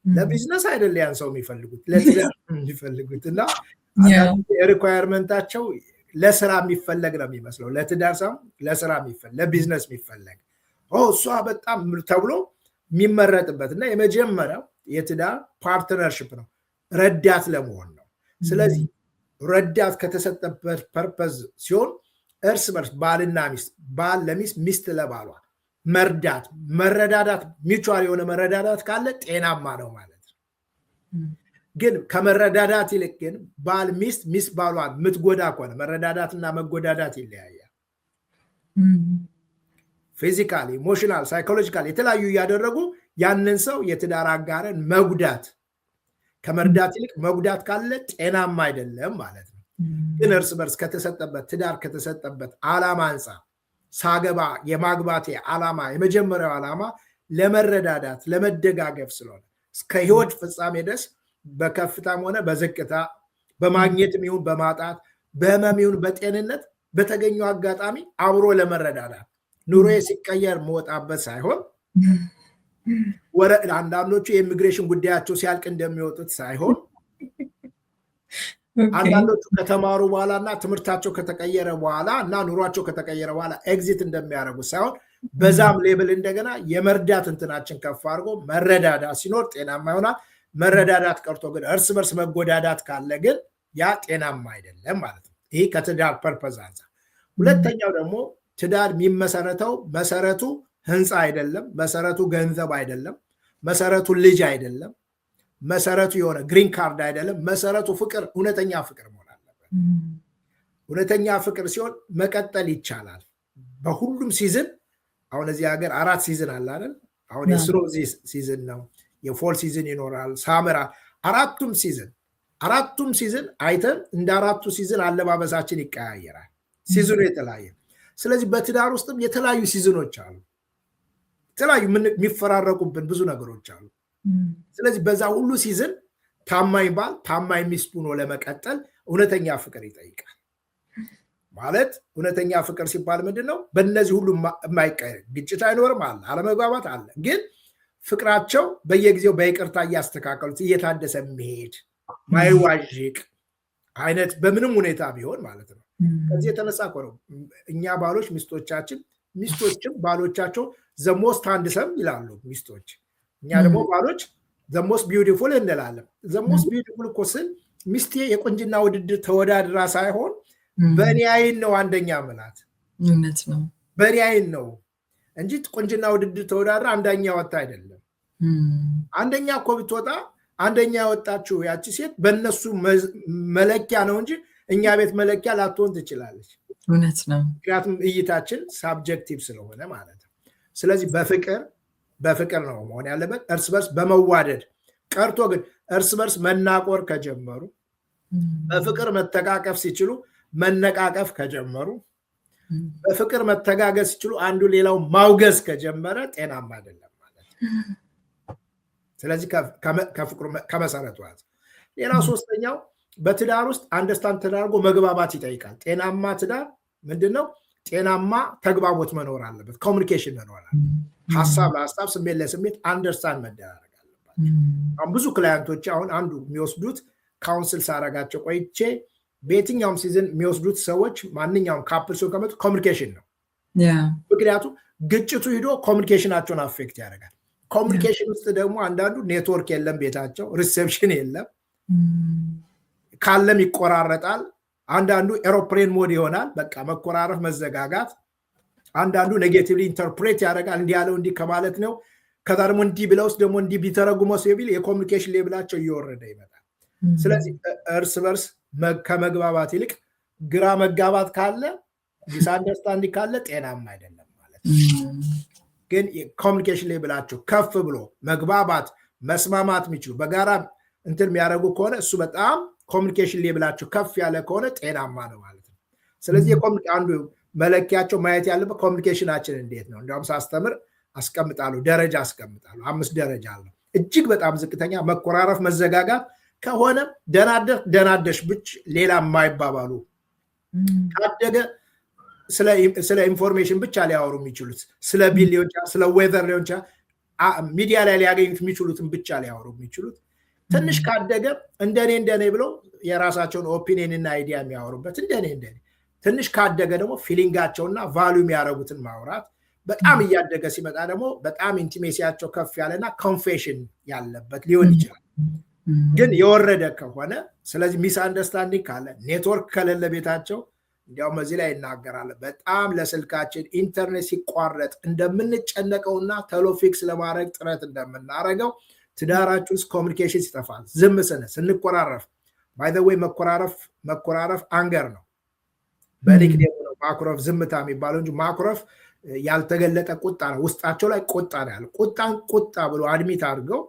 S2: ለቢዝነስ አይደል ያን ሰው የሚፈልጉት ለትዳር የሚፈልጉት እና ሪኳየርመንታቸው ለስራ የሚፈለግ ነው የሚመስለው። ለትዳር ሰው ለስራ የሚፈለግ ለቢዝነስ የሚፈለግ እሷ በጣም ተብሎ የሚመረጥበት እና የመጀመሪያው የትዳር ፓርትነርሽፕ ነው፣ ረዳት ለመሆን ነው። ስለዚህ ረዳት ከተሰጠበት ፐርፐዝ ሲሆን እርስ በርስ ባልና ሚስት፣ ባል ለሚስት፣ ሚስት ለባሏ መርዳት፣ መረዳዳት፣ ሚቹዋል የሆነ መረዳዳት ካለ ጤናማ ነው ማለት ነው። ግን ከመረዳዳት ይልቅ ግን ባል ሚስት፣ ሚስት ባሏን የምትጎዳ ከሆነ መረዳዳትና መጎዳዳት ይለያያል። ፊዚካሊ፣ ኢሞሽናል፣ ሳይኮሎጂካል የተለያዩ እያደረጉ ያንን ሰው የትዳር አጋርን መጉዳት ከመርዳት ይልቅ መጉዳት ካለ ጤናማ አይደለም ማለት ነው። ግን እርስ በርስ ከተሰጠበት ትዳር ከተሰጠበት ዓላማ አንጻር ሳገባ የማግባቴ ዓላማ የመጀመሪያው ዓላማ ለመረዳዳት ለመደጋገፍ ስለሆነ እስከ ህይወት ፍጻሜ ድረስ በከፍታም ሆነ በዝቅታ በማግኘትም ይሁን በማጣት በህመም ይሁን በጤንነት በተገኘው አጋጣሚ አብሮ ለመረዳዳት ኑሮዬ ሲቀየር መውጣበት ሳይሆን አንዳንዶቹ የኢሚግሬሽን ጉዳያቸው ሲያልቅ እንደሚወጡት ሳይሆን አንዳንዶቹ ከተማሩ በኋላና ትምህርታቸው ከተቀየረ በኋላ እና ኑሯቸው ከተቀየረ በኋላ ኤግዚት እንደሚያደርጉት ሳይሆን በዛም ሌብል እንደገና የመርዳት እንትናችን ከፍ አድርጎ መረዳዳት ሲኖር ጤናማ ይሆናል። መረዳዳት ቀርቶ ግን እርስ በርስ መጎዳዳት ካለ ግን ያ ጤናማ አይደለም ማለት ነው። ይሄ ከትዳር ፐርፐዝ አንፃር። ሁለተኛው ደግሞ ትዳር የሚመሰረተው መሰረቱ ህንፃ አይደለም፣ መሰረቱ ገንዘብ አይደለም፣ መሰረቱ ልጅ አይደለም፣ መሰረቱ የሆነ ግሪን ካርድ አይደለም። መሰረቱ ፍቅር፣ እውነተኛ ፍቅር መሆን አለበት። እውነተኛ ፍቅር ሲሆን መቀጠል ይቻላል በሁሉም ሲዝን። አሁን እዚህ ሀገር 4 ሲዝን አለ አይደል? አሁን የስኖ ሲዝን ነው፣ የፎል ሲዝን ይኖራል፣ ሳመራ። አራቱም ሲዝን አይተን እንደ አራቱ ሲዝን አለባበሳችን ይቀያየራል፣ ሲዝኑ የተለያየ። ስለዚህ በትዳር ውስጥም የተለያዩ ሲዝኖች አሉ፣ የተለያዩ የሚፈራረቁብን ብዙ ነገሮች አሉ። ስለዚህ በዛ ሁሉ ሲዝን ታማኝ ባል ታማኝ ሚስት ሆኖ ለመቀጠል እውነተኛ ፍቅር ይጠይቃል። ማለት እውነተኛ ፍቅር ሲባል ምንድነው? በእነዚህ ሁሉ የማይቀር ግጭት አይኖርም፣ አለ አለመግባባት አለ፣ ግን ፍቅራቸው በየጊዜው በይቅርታ እያስተካከሉት እየታደሰ የሚሄድ ማይዋዥቅ አይነት በምንም ሁኔታ ቢሆን ማለት ነው። ከዚህ የተነሳ እኮ ነው እኛ ባሎች ሚስቶችም ባሎቻቸው ዘሞስት ሃንድሰም ይላሉ ሚስቶች፣ እኛ ደግሞ ባሎች ዘሞስት ቢዩቲፉል እንላለን። ዘሞስት ቢዩቲፉል እኮ ስል ሚስቴ የቁንጅና ውድድር ተወዳድራ ሳይሆን በእኔ አይን ነው አንደኛ ምላት፣
S1: እውነት ነው
S2: በእኔ አይን ነው እንጂ ቁንጅና ውድድር ተወዳድራ አንደኛ ወጣ አይደለም። አንደኛ እኮ ብትወጣ አንደኛ ያወጣችው ያቺ ሴት በእነሱ መለኪያ ነው እንጂ እኛ ቤት መለኪያ ላትሆን ትችላለች።
S1: እውነት ነው።
S2: ምክንያቱም እይታችን ሳብጀክቲቭ ስለሆነ ማለት ነው። ስለዚህ በፍቅር ነው መሆን ያለበት፣ እርስ በርስ በመዋደድ ቀርቶ ግን እርስ በርስ መናቆር ከጀመሩ፣ በፍቅር መተቃቀፍ ሲችሉ መነቃቀፍ ከጀመሩ፣ በፍቅር መተጋገዝ ሲችሉ አንዱ ሌላው ማውገዝ ከጀመረ ጤናማ አይደለም ማለት ነው። ስለዚህ ከፍቅሩ ከመሰረቱ ያዝ። ሌላው ሶስተኛው በትዳር ውስጥ አንደርስታንድ ተደርጎ መግባባት ይጠይቃል። ጤናማ ትዳር ምንድነው? ጤናማ ተግባቦት መኖር አለበት፣ ኮሚኒኬሽን መኖር አለበት። ሀሳብ ለሀሳብ ስሜት ለስሜት አንደርስታንድ መደራረግ አለበት። አሁን ብዙ ክላይንቶች አሁን አንዱ የሚወስዱት ካውንስል ሳረጋቸው ቆይቼ በየትኛውም ሲዝን የሚወስዱት ሰዎች ማንኛውም ካፕል ሲሆን ከመጡ ኮሚኒኬሽን ነው። ምክንያቱም ግጭቱ ሂዶ ኮሚኒኬሽናቸውን አፌክት ያደርጋል። ኮሚኒኬሽን ውስጥ ደግሞ አንዳንዱ ኔትወርክ የለም፣ ቤታቸው ሪሴፕሽን የለም፣ ካለም ይቆራረጣል። አንዳንዱ ኤሮፕሌን ሞድ ይሆናል፣ በቃ መቆራረፍ መዘጋጋት። አንዳንዱ ኔጌቲቭሊ ኢንተርፕሬት ያደርጋል፣ እንዲህ ያለው እንዲህ ከማለት ነው። ከዛ ደግሞ እንዲህ ብለውስ ደግሞ እንዲህ ቢተረጉመው ሲል የኮሚኒኬሽን ሌብላቸው እየወረደ ይመጣል። ስለዚህ እርስ በርስ ከመግባባት ይልቅ ግራ መጋባት ካለ፣ ዲስአንደርስታንዲንግ ካለ ጤናማ አይደለም ማለት ነው። ግን የኮሚኒኬሽን ሌብላቸው ከፍ ብሎ መግባባት መስማማት የሚችሉ በጋራ እንትን የሚያደርጉ ከሆነ እሱ በጣም ኮሚኒኬሽን ሌብላቸው ከፍ ያለ ከሆነ ጤናማ ነው ማለት ነው። ስለዚህ አንዱ መለኪያቸው ማየት ያለበት ኮሚኒኬሽናችን እንዴት ነው። እንዲያውም ሳስተምር አስቀምጣለሁ፣ ደረጃ አስቀምጣለሁ። 5 ደረጃ አለው። እጅግ በጣም ዝቅተኛ መቆራረፍ መዘጋጋት ከሆነ ደናደሽ ብቻ ሌላ የማይባባሉ ካደገ ስለ ኢንፎርሜሽን ብቻ ሊያወሩ የሚችሉት ስለ ቢል ሊሆን ይችላል፣ ስለ ዌዘር ሊሆን ይችላል፣ ሚዲያ ላይ ሊያገኙት የሚችሉትን ብቻ ሊያወሩ የሚችሉት። ትንሽ ካደገ እንደኔ ብለው የራሳቸውን ኦፒኒየን እና አይዲያ የሚያወሩበት እንደኔ ትንሽ ካደገ ደግሞ ፊሊንጋቸውና ቫሉ የሚያደርጉትን ማውራት። በጣም እያደገ ሲመጣ ደግሞ በጣም ኢንቲሜሲያቸው ከፍ ያለና ኮንፌሽን ያለበት ሊሆን ይችላል። ግን የወረደ ከሆነ ስለዚህ ሚስ አንደርስታንዲንግ ካለ፣ ኔትወርክ ከሌለ ቤታቸው፣ እንዲያውም እዚህ ላይ ይናገራል። በጣም ለስልካችን ኢንተርኔት ሲቋረጥ እንደምንጨነቀውና ቶሎ ፊክስ ለማድረግ ጥረት እንደምናደርገው ትዳራችሁ ውስጥ ኮሚኒኬሽን ሲጠፋል፣ ዝም ስንቆራረፍ፣ ባይ ዘ ዌይ መቆራረፍ አንገር ነው። በኒክኔም ነው ማኩረፍ ዝምታ የሚባለው እንጂ ማኩረፍ ያልተገለጠ ቁጣ ነው። ውስጣቸው ላይ ቁጣ ነው ያለው። ቁጣን ቁጣ ብሎ አድሚት አድርገው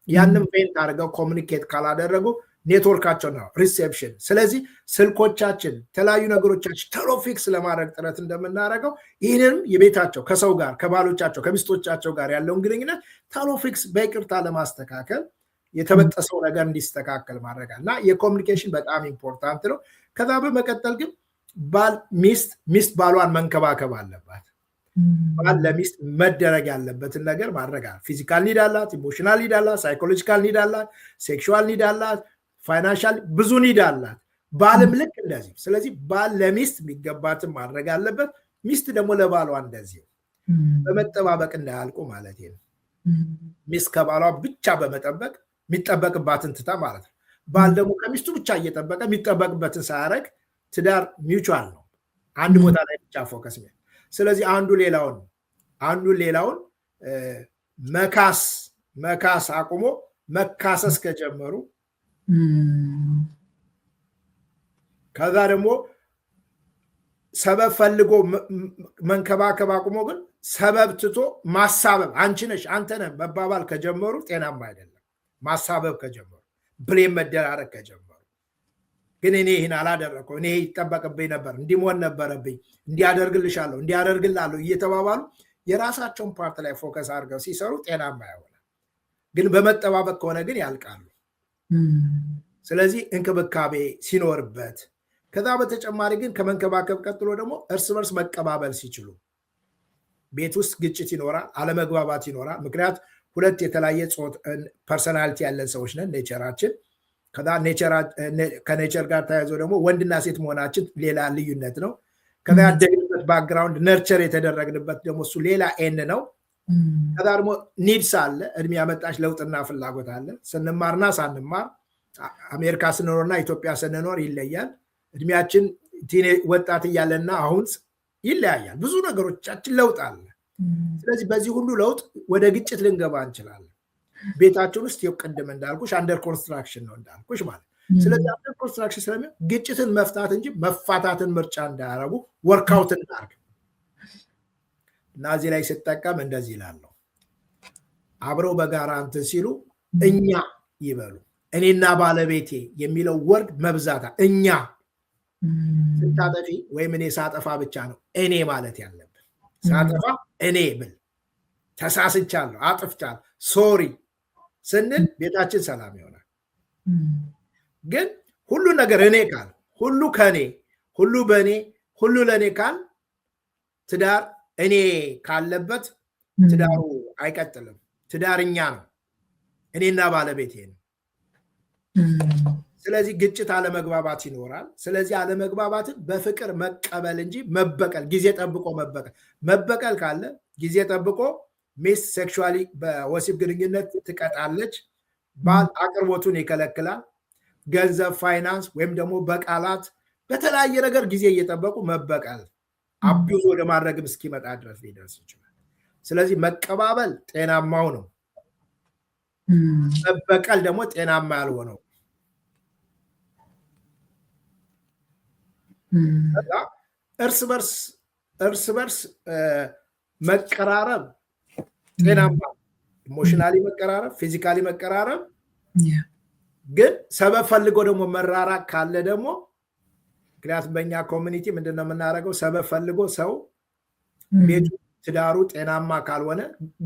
S2: ያንን ፌንት አድርገው ኮሚኒኬት ካላደረጉ ኔትወርካቸው ነው ሪሴፕሽን። ስለዚህ ስልኮቻችን የተለያዩ ነገሮቻችን ቶሎ ፊክስ ለማድረግ ጥረት እንደምናደርገው ይህንም የቤታቸው ከሰው ጋር ከባሎቻቸው ከሚስቶቻቸው ጋር ያለውን ግንኙነት ቶሎ ፊክስ በይቅርታ ለማስተካከል የተበጠሰው ነገር እንዲስተካከል ማድረግ እና የኮሚኒኬሽን በጣም ኢምፖርታንት ነው። ከዛ በመቀጠል ግን ባል ሚስት ባሏን መንከባከብ አለባት። ባል ለሚስት መደረግ ያለበትን ነገር ማድረግ አለ። ፊዚካል ኒድ አላት፣ ኢሞሽናል ኒድ አላት፣ ሳይኮሎጂካል ኒድ አላት፣ ሴክሹዋል ኒድ አላት፣ ፋይናንሻል ብዙ ኒድ አላት። ባልም ልክ እንደዚህ። ስለዚህ ባል ለሚስት የሚገባትን ማድረግ አለበት፣ ሚስት ደግሞ ለባሏ እንደዚህ በመጠባበቅ እንዳያልቁ ማለት ነው። ሚስት ከባሏ ብቻ በመጠበቅ የሚጠበቅባትን ትታ ማለት ነው። ባል ደግሞ ከሚስቱ ብቻ እየጠበቀ የሚጠበቅበትን ሳያደርግ ትዳር ሚውቹዋል ነው፣ አንድ ቦታ ላይ ብቻ ፎከስ። ስለዚህ አንዱ ሌላውን መካስ አቁሞ መካሰስ ከጀመሩ ከዛ ደግሞ ሰበብ ፈልጎ መንከባከብ አቁሞ ግን ሰበብ ትቶ ማሳበብ አንቺ ነሽ አንተ ነህ መባባል ከጀመሩ ጤናማ አይደለም። ማሳበብ ከጀመሩ ብሌም መደራረግ ከጀመሩ ግን እኔ ይህን አላደረግኩም፣ እኔ ይጠበቅብኝ ነበር፣ እንዲሞን ነበረብኝ፣ እንዲያደርግልሻለሁ፣ እንዲያደርግላለሁ እየተባባሉ የራሳቸውን ፓርት ላይ ፎከስ አድርገው ሲሰሩ ጤናማ ይሆናል። ግን በመጠባበቅ ከሆነ ግን ያልቃሉ። ስለዚህ እንክብካቤ ሲኖርበት፣ ከዛ በተጨማሪ ግን ከመንከባከብ ቀጥሎ ደግሞ እርስ በርስ መቀባበል ሲችሉ፣ ቤት ውስጥ ግጭት ይኖራል፣ አለመግባባት ይኖራል። ምክንያት ሁለት የተለያየ ፐርሰናሊቲ ያለን ሰዎች ነን ኔቸራችን። ከኔቸር ጋር ተያይዞ ደግሞ ወንድና ሴት መሆናችን ሌላ ልዩነት ነው። ከዛ ያደግንበት ባክግራውንድ ነርቸር የተደረግንበት ደግሞ እሱ ሌላ ኤን ነው። ከዛ ደግሞ ኒድስ አለ፣ እድሜ ያመጣች ለውጥና ፍላጎት አለ። ስንማርና ሳንማር አሜሪካ ስንኖርና ኢትዮጵያ ስንኖር ይለያል። እድሜያችን ወጣት እያለና አሁን ይለያያል። ብዙ ነገሮቻችን ለውጥ አለ። ስለዚህ በዚህ ሁሉ ለውጥ ወደ ግጭት ልንገባ እንችላለን። ቤታችን ውስጥ ቅድም እንዳልኩሽ አንደር ኮንስትራክሽን ነው እንዳልኩሽ ማለት። ስለዚህ አንደር ኮንስትራክሽን ስለሚሆን ግጭትን መፍታት እንጂ መፋታትን ምርጫ እንዳያረጉ ወርክአውት እናርግ እና እዚህ ላይ ስጠቀም እንደዚህ ይላለሁ። አብረው በጋራ እንትን ሲሉ እኛ ይበሉ። እኔና ባለቤቴ የሚለው ወርድ መብዛታ እኛ ስታጠፊ ወይም እኔ ሳጠፋ ብቻ ነው እኔ ማለት ያለብን። ሳጠፋ እኔ ብል ተሳስቻለሁ፣ አጥፍቻለሁ፣ ሶሪ ስንል ቤታችን ሰላም ይሆናል። ግን ሁሉ ነገር እኔ ካል፣ ሁሉ ከኔ፣ ሁሉ በእኔ፣ ሁሉ ለእኔ ካል ትዳር እኔ ካለበት ትዳሩ አይቀጥልም። ትዳርኛ ነው፣ እኔና ባለቤቴ ነው። ስለዚህ ግጭት አለመግባባት ይኖራል። ስለዚህ አለመግባባትን በፍቅር መቀበል እንጂ መበቀል፣ ጊዜ ጠብቆ መበቀል ካለ ጊዜ ጠብቆ ሚስት ሴክሹዋሊ በወሲብ ግንኙነት ትቀጣለች፣ ባል አቅርቦቱን ይከለክላል። ገንዘብ፣ ፋይናንስ ወይም ደግሞ በቃላት በተለያየ ነገር ጊዜ እየጠበቁ መበቀል አቢዩዝ ወደ ማድረግም እስኪመጣ ድረስ ሊደርስ ይችላል። ስለዚህ መቀባበል ጤናማው ነው፣ መበቀል ደግሞ ጤናማ ያልሆነው። እርስ በርስ መቀራረብ ጤናማ፣ ኢሞሽናሊ መቀራረብ፣ ፊዚካሊ መቀራረብ። ግን ሰበብ ፈልጎ ደግሞ መራራቅ ካለ ደግሞ ምክንያቱም በእኛ ኮሚኒቲ ምንድነው የምናደርገው? ሰበብ ፈልጎ ሰው ቤቱ ትዳሩ ጤናማ ካልሆነ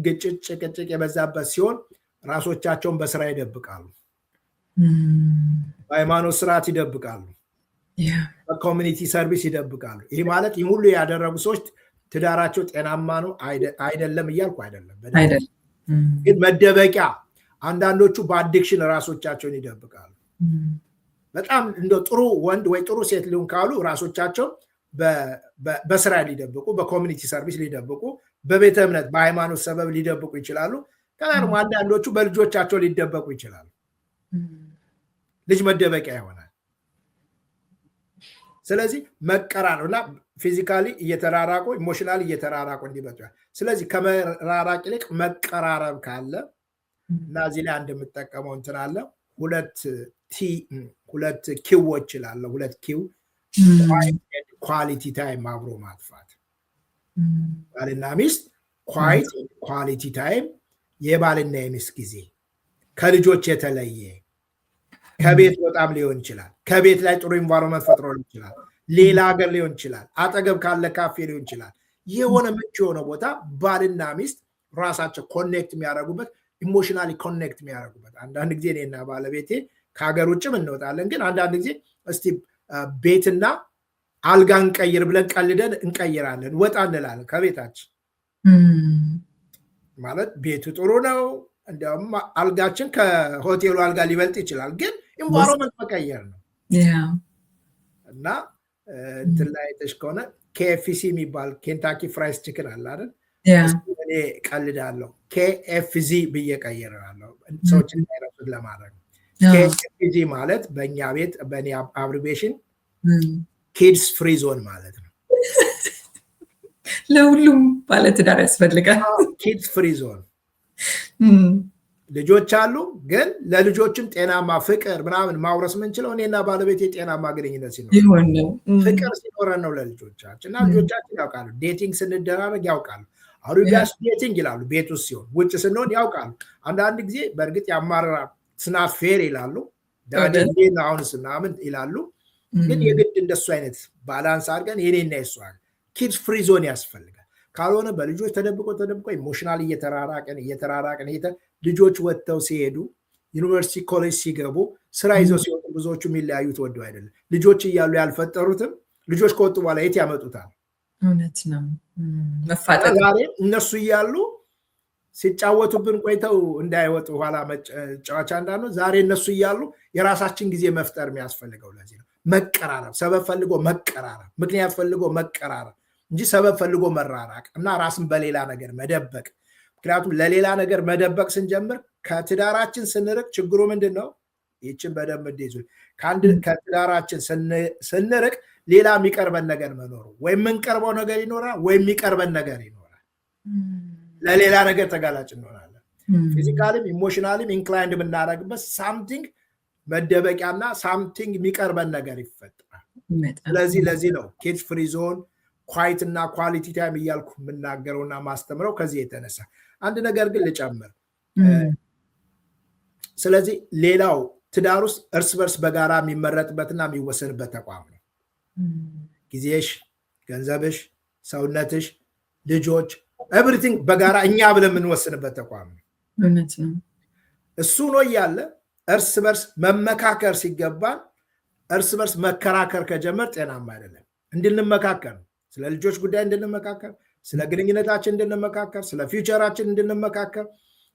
S2: ግጭት፣ ጭቅጭቅ የበዛበት ሲሆን ራሶቻቸውን በስራ ይደብቃሉ፣ በሃይማኖት ስርዓት ይደብቃሉ፣ በኮሚኒቲ ሰርቪስ ይደብቃሉ። ይህ ማለት ይህ ሁሉ ያደረጉ ሰዎች ትዳራቸው ጤናማ ነው አይደለም እያልኩ አይደለም። ግን መደበቂያ፣ አንዳንዶቹ በአዲክሽን ራሶቻቸውን ይደብቃሉ። በጣም እንደ ጥሩ ወንድ ወይ ጥሩ ሴት ሊሆን ካሉ ራሶቻቸው በስራ ሊደብቁ፣ በኮሚኒቲ ሰርቪስ ሊደብቁ፣ በቤተ እምነት በሃይማኖት ሰበብ ሊደብቁ ይችላሉ። ከዛ ደግሞ አንዳንዶቹ በልጆቻቸው ሊደበቁ ይችላሉ። ልጅ መደበቂያ ይሆናል። ስለዚህ መቀራረብ እና ፊዚካሊ እየተራራቁ ኢሞሽናሊ እየተራራቁ እንዲመጡ። ስለዚህ ከመራራቅ ይልቅ መቀራረብ ካለ እና እዚህ ላይ እንደምጠቀመው እንትን አለ ሁለት ኪዎች ይላል። ሁለት ኪው ኳሊቲ ታይም አብሮ ማጥፋት። ባልና ሚስት ኳሊቲ ታይም፣ የባልና የሚስት ጊዜ ከልጆች የተለየ ከቤት በጣም ሊሆን ይችላል። ከቤት ላይ ጥሩ ኢንቫይሮንመንት ፈጥሮ ሊሆን ይችላል። ሌላ ሀገር ሊሆን ይችላል። አጠገብ ካለ ካፌ ሊሆን ይችላል። የሆነ ምቹ የሆነ ቦታ ባልና ሚስት ራሳቸው ኮኔክት የሚያደርጉበት ኢሞሽናሊ ኮኔክት የሚያደርጉበት። አንዳንድ ጊዜ እኔና ባለቤቴ ከሀገር ውጭም እንወጣለን፣ ግን አንዳንድ ጊዜ እስቲ ቤትና አልጋ እንቀይር ብለን ቀልደን እንቀይራለን፣ ወጣ እንላለን ከቤታችን። ማለት ቤቱ ጥሩ ነው፣ እንዲያውም አልጋችን ከሆቴሉ አልጋ ሊበልጥ ይችላል፣ ግን ኢንቫይሮንመንት መቀየር ነው። እና እንትን ላይ አይተሽ ከሆነ KFC የሚባል ኬንታኪ ፍራይስ ቺክን አለ አይደል? እኔ ቀልዳለሁ KFZ ብዬ ቀይራለሁ ሰዎችን እንዳይረሱት ለማድረግ። KFZ ማለት በእኛ ቤት በእኔ አብሪቬሽን ኪድስ ፍሪ ዞን ማለት ነው።
S1: ለሁሉም ባለትዳር ያስፈልጋል
S2: ኪድስ ፍሪ ዞን። ልጆች አሉ፣ ግን ለልጆችም ጤናማ ፍቅር ምናምን ማውረስ ምንችለው እኔና ባለቤቴ ጤናማ ግንኙነት ሲኖር ፍቅር ሲኖረን ነው ለልጆቻችን። እና ልጆቻችን ያውቃሉ፣ ዴቲንግ ስንደራረግ ያውቃሉ። አሩቢያስ ዴቲንግ ይላሉ ቤት ውስጥ ሲሆን፣ ውጭ ስንሆን ያውቃሉ። አንዳንድ ጊዜ በእርግጥ ያማራ ስናት ፌር ይላሉ፣ ዳዲ አሁንስ ምናምን ይላሉ። ግን የግድ እንደሱ አይነት ባላንስ አድርገን የኔና የሷ ኪድስ ፍሪ ዞን ያስፈልጋል። ካልሆነ በልጆች ተደብቆ ኢሞሽናል እየተራራቅን ልጆች ወጥተው ሲሄዱ ዩኒቨርሲቲ ኮሌጅ ሲገቡ ስራ ይዘው ሲወጡ ብዙዎቹ የሚለያዩት ወደው አይደለም። ልጆች እያሉ ያልፈጠሩትም ልጆች ከወጡ በኋላ የት ያመጡታል?
S1: እውነት ነው። መፋጠጥ
S2: እነሱ እያሉ ሲጫወቱብን ቆይተው እንዳይወጡ ኋላ መጫወቻ እንዳንሆን ዛሬ እነሱ እያሉ የራሳችን ጊዜ መፍጠር የሚያስፈልገው ለዚህ ነው። መቀራረብ፣ ሰበብ ፈልጎ መቀራረብ፣ ምክንያት ፈልጎ መቀራረብ እንጂ ሰበብ ፈልጎ መራራቅ እና ራስን በሌላ ነገር መደበቅ። ምክንያቱም ለሌላ ነገር መደበቅ ስንጀምር ከትዳራችን ስንርቅ ችግሩ ምንድን ነው? ይችን በደንብ እንዲይዙ ከትዳራችን ስንርቅ ሌላ የሚቀርበን ነገር መኖሩ ወይም የምንቀርበው ነገር ይኖራል ወይም የሚቀርበን ነገር ይኖራል። ለሌላ ነገር ተጋላጭ እንሆናለን። ፊዚካሊም ኢሞሽናሊም ኢንክላይንድ የምናደርግበት ሳምቲንግ መደበቂያና ሳምቲንግ የሚቀርበን ነገር ይፈጠራል። ስለዚህ ለዚህ ነው ኪድስ ፍሪ ዞን ኳይት እና ኳሊቲ ታይም እያልኩ የምናገረውና ማስተምረው ከዚህ የተነሳ። አንድ ነገር ግን ልጨምር። ስለዚህ ሌላው ትዳር ውስጥ እርስ በርስ በጋራ የሚመረጥበትና የሚወሰንበት ተቋም ነው። ጊዜሽ፣ ገንዘብሽ፣ ሰውነትሽ፣ ልጆች ኤቭሪቲንግ በጋራ እኛ ብለን የምንወስንበት ተቋም ነው። እሱ ነው እያለ እርስ በርስ መመካከር ሲገባን እርስ በርስ መከራከር ከጀመር ጤናማ አይደለም። እንድንመካከር፣ ስለ ልጆች ጉዳይ እንድንመካከር፣ ስለ ግንኙነታችን እንድንመካከር፣ ስለ ፊውቸራችን እንድንመካከር፣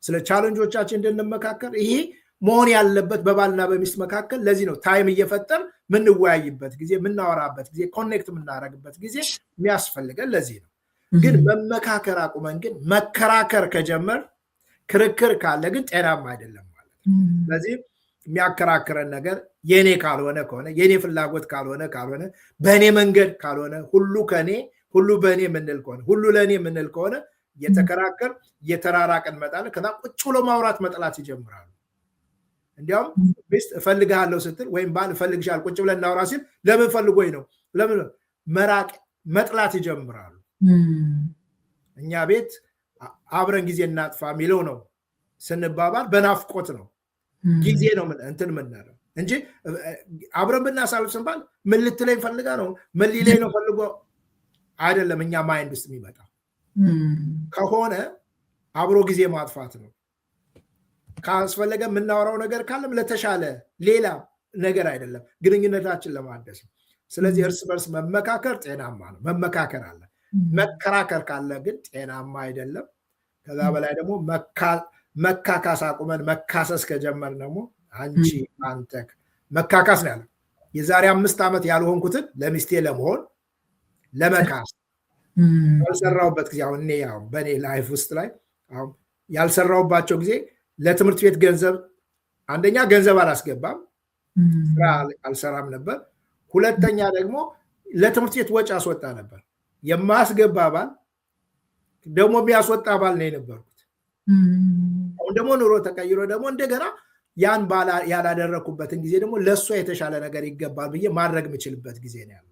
S2: ስለ ቻሌንጆቻችን እንድንመካከር፣ ይሄ መሆን ያለበት በባልና በሚስት መካከል። ለዚህ ነው ታይም እየፈጠር የምንወያይበት ጊዜ፣ የምናወራበት ጊዜ፣ ኮኔክት የምናደርግበት ጊዜ የሚያስፈልገን ለዚህ ነው። ግን መመካከር አቁመን ግን መከራከር ከጀመር፣ ክርክር ካለ ግን ጤናማ አይደለም ማለት ነው። ስለዚህ የሚያከራክረን ነገር የኔ ካልሆነ ከሆነ የኔ ፍላጎት ካልሆነ በእኔ መንገድ ካልሆነ ሁሉ ከኔ ሁሉ በእኔ የምንል ከሆነ ሁሉ ለእኔ የምንል ከሆነ እየተከራከር እየተራራቅን እንመጣለን። ከዛ ቁጭ ብሎ ማውራት መጥላት ይጀምራሉ። እንዲያውም ሚስት እፈልግሃለሁ ስትል ወይም ባል እፈልግሻለሁ ቁጭ ብለን እናውራ ሲል ለምን ፈልጎኝ ነው ለምን መራቅ መጥላት ይጀምራሉ። እኛ ቤት አብረን ጊዜ እናጥፋ የሚለው ነው ስንባባል በናፍቆት ነው ጊዜ ነው እንትን ምናለው እንጂ አብረን ብናሳልፍ ስንባል ምን ልትለኝ ፈልጋ ነው ምን ሊለኝ ነው ፈልጎ አይደለም። እኛ ማይንድ ውስጥ የሚመጣው ከሆነ አብሮ ጊዜ ማጥፋት ነው። ካስፈለገ የምናወራው ነገር ካለም ለተሻለ ሌላ ነገር አይደለም፣ ግንኙነታችን ለማደስ ነው። ስለዚህ እርስ በርስ መመካከር ጤናማ ነው። መመካከር አለ። መከራከር ካለ ግን ጤናማ አይደለም። ከዛ በላይ ደግሞ መካካስ አቁመን መካሰስ ከጀመር ደግሞ አንቺ አንተ መካካስ ነው ያለው። የዛሬ 5 ዓመት ያልሆንኩትን ለሚስቴ ለመሆን ለመካስ ያልሰራውበት ጊዜ አሁን እኔ ያው በእኔ ላይፍ ውስጥ ላይ አሁን ያልሰራውባቸው ጊዜ ለትምህርት ቤት ገንዘብ አንደኛ ገንዘብ አላስገባም፣ ስራ አልሰራም ነበር። ሁለተኛ ደግሞ ለትምህርት ቤት ወጪ አስወጣ ነበር። የማስገባ ባል ደግሞ የሚያስወጣ ባል ነው የነበርኩት። አሁን ደግሞ ኑሮ ተቀይሮ ደግሞ እንደገና ያን ባል ያላደረኩበትን ጊዜ ደግሞ ለእሷ የተሻለ ነገር ይገባል ብዬ ማድረግ የምችልበት ጊዜ ነው ያለው።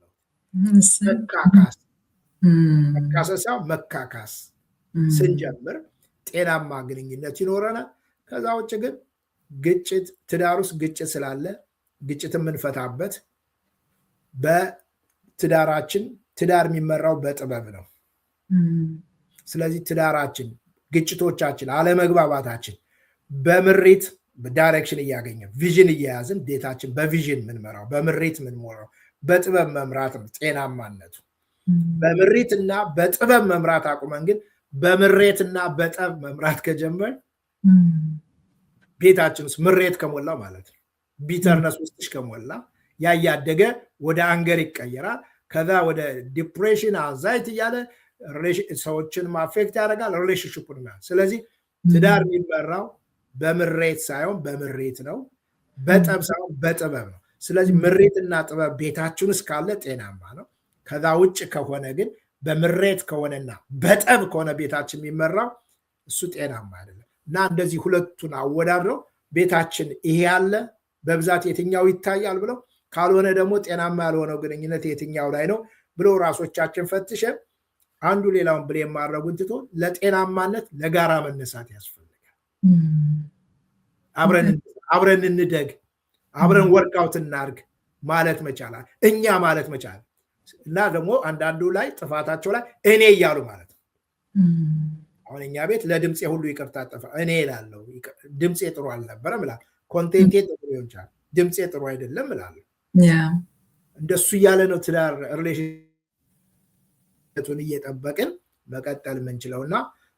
S2: መካካስ ስንጀምር ጤናማ ግንኙነት ይኖረናል። ከዛ ውጭ ግን ግጭት ትዳር ውስጥ ግጭት ስላለ ግጭትን የምንፈታበት በትዳራችን ትዳር የሚመራው በጥበብ ነው። ስለዚህ ትዳራችን ግጭቶቻችን አለመግባባታችን በምሪት ዳይሬክሽን እያገኘን ቪዥን እየያዝን ቤታችን በቪዥን ምንመራው በምሪት ምንሞራው በጥበብ መምራት ነው ጤናማነቱ። በምሪትና በጥበብ መምራት አቁመን ግን በምሬትና በጠብ መምራት ከጀመር ቤታችን ውስጥ ምሬት ከሞላ ማለት ነው ቢተርነስ ውስጥሽ ከሞላ ያያደገ ወደ አንገር ይቀየራል። ከዛ ወደ ዲፕሬሽን አንዛይቲ እያለ ሰዎችን ማፌክት ያደርጋል ሪሌሽንሽፑን። ስለዚህ ትዳር የሚመራው በምሬት ሳይሆን በምሬት ነው፣ በጠብ ሳይሆን በጥበብ ነው። ስለዚህ ምሬትና ጥበብ ቤታችን ውስጥ ካለ ጤናማ ነው። ከዛ ውጭ ከሆነ ግን በምሬት ከሆነና በጠብ ከሆነ ቤታችን የሚመራው እሱ ጤናማ አይደለም። እና እንደዚህ ሁለቱን አወዳድረው ቤታችን ይሄ ያለ በብዛት የትኛው ይታያል ብለው ካልሆነ ደግሞ ጤናማ ያልሆነው ግንኙነት የትኛው ላይ ነው ብለው ራሶቻችን ፈትሸን አንዱ ሌላውን ብሌም ማድረጉን ትቶ ለጤናማነት ለጋራ መነሳት ያስፈልጋል። አብረን እንደግ፣ አብረን ወርክአውት እናርግ ማለት መቻላል እኛ ማለት መቻል እና ደግሞ አንዳንዱ ላይ ጥፋታቸው ላይ እኔ እያሉ ማለት ነው። አሁን እኛ ቤት ለድምፄ ሁሉ ይቅርታ ጠፋ እኔ እላለሁ። ድምፄ ጥሩ አልነበረም እላለሁ። ኮንቴንቴ ጥሩ ሊሆን ይችላል፣ ድምፄ ጥሩ አይደለም እላለሁ። እንደሱ እያለ ነው ትዳር ሪሌሽንሽፑን እየጠበቅን መቀጠል የምንችለው። እና